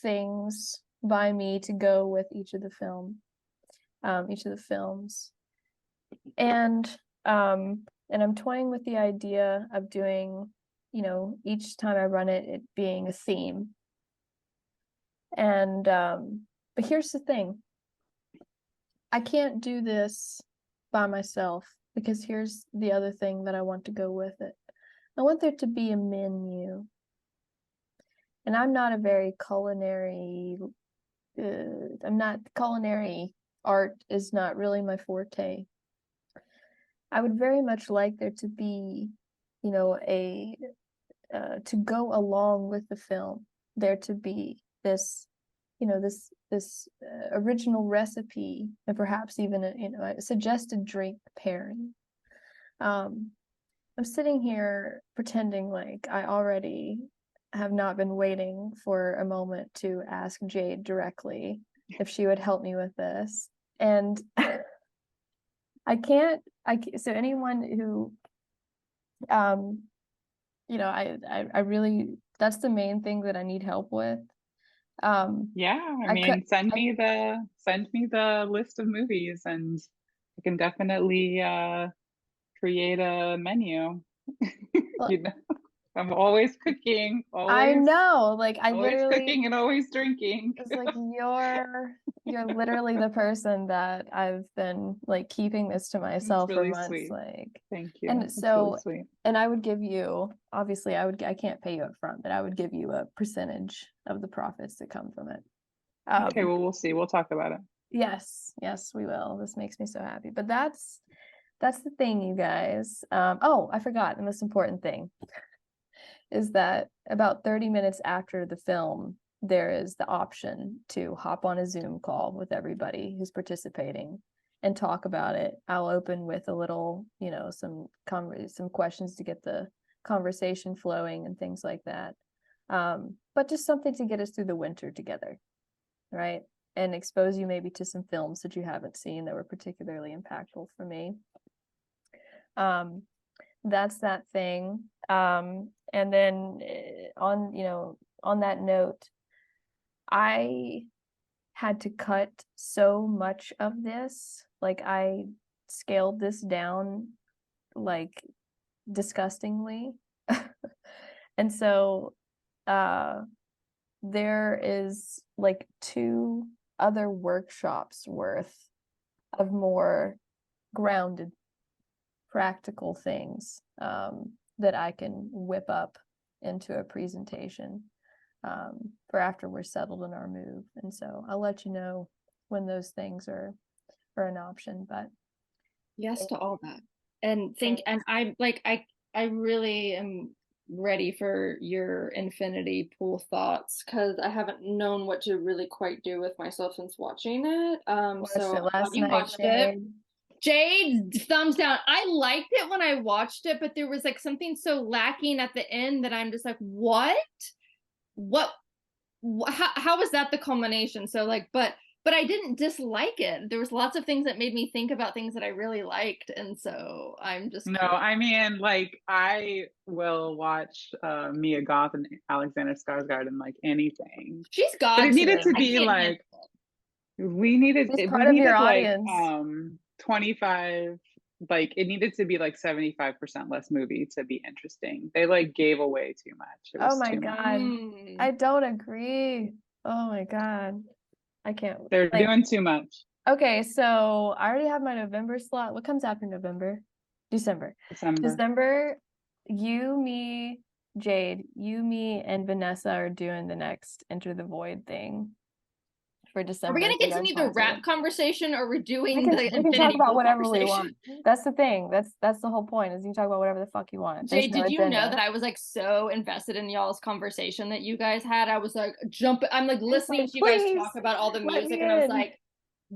things by me to go with each of the films. And I'm toying with the idea of doing, each time I run it being a theme. And but here's the thing. I can't do this by myself, because here's the other thing that I want to go with it. I want there to be a menu. And I'm not a very culinary art is not really my forte. I would very much like there to be, to go along with the film, there to be this, this original recipe, and perhaps even a suggested drink pairing. I'm sitting here pretending like I already have not been waiting for a moment to ask Jade directly if she would help me with this. And so anyone who, I really, that's the main thing that I need help with. Yeah, I I mean, could send I me the list of movies, and I can definitely create a menu. Look, You know, I'm always cooking, I know, like I always literally cooking and always drinking. it's like you're literally the person that I've been like keeping this to It's myself for really months, sweet. like, Thank you. and It's really so, sweet. and I would give you, obviously I can't pay you up front, but I would give you a percentage of the profits that come from it. Okay, well, we'll see. We'll talk about it. Yes, we will. This makes me so happy. But that's the thing, you guys. Oh, I forgot the most important thing is that about 30 minutes after the film, there is the option to hop on a Zoom call with everybody who's participating and talk about it. I'll open with a little, some questions to get the conversation flowing and things like that. But just something to get us through the winter together, right? And expose you maybe to some films that you haven't seen that were particularly impactful for me. That's that thing. And then on that note, I had to cut so much of this. Like I scaled this down like disgustingly. And so there is like 2 other workshops worth of more grounded practical things that I can whip up into a presentation for after we're settled in our move. And so I'll let you know when those things are an option. But Yes to all that. And I really am ready for your infinity pool thoughts, because I haven't known what to really quite do with myself since watching it. watched So it I'm glad last you night. watched it. Jade, thumbs down. I liked it when I watched it, but there was like something so lacking at the end that I'm just like, what? How was that the culmination? So like, but I didn't dislike it. There was lots of things that made me think about things that I really liked, and so I'm just No, curious. I mean, like, I will watch Mia Goth and Alexander Skarsgård in like anything. She's But God it needed tier. to I be can't handle like it. He's part of your audience. 25, like it needed to be like 75% less movie to be interesting. They like gave away too much. It Oh was my too much. God. I don't agree. Oh my God. I can't They're like doing too much. okay, so I already have my November slot. What comes after November? December. December, you, me, Jade, and Vanessa are doing the next Enter the Void thing for December. Are we gonna if you guys continue the want to. rap conversation, or are we doing We the can talk infinity about pool whatever we want. conversation? That's the thing. That's the whole point, is you can talk about whatever the fuck you want. There's Jay, no did you know agenda. that I was like so invested in y'all's conversation that you guys had? I was like I'm like It's listening like, to you guys please talk about all the let music, me and I was in. like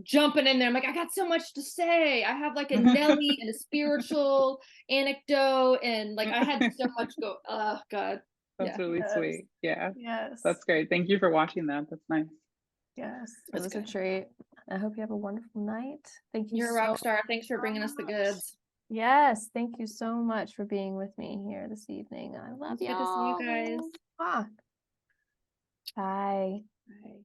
jumping in there. I'm like, I got so much to say. I have like a Nelly and a spiritual anecdote, and like I had so much go. Oh God. That's Yeah. really Yes. sweet. Yeah. Yes. That's great. Thank you for watching that. That's nice. Yes. It That's was a good. treat. I hope you have a wonderful night. Thank you You're a so rock star. Thanks for bringing us the much. goods. Yes, thank you so much for being with me here this evening. I love It's good to see you guys. y'all. Bye. Bye.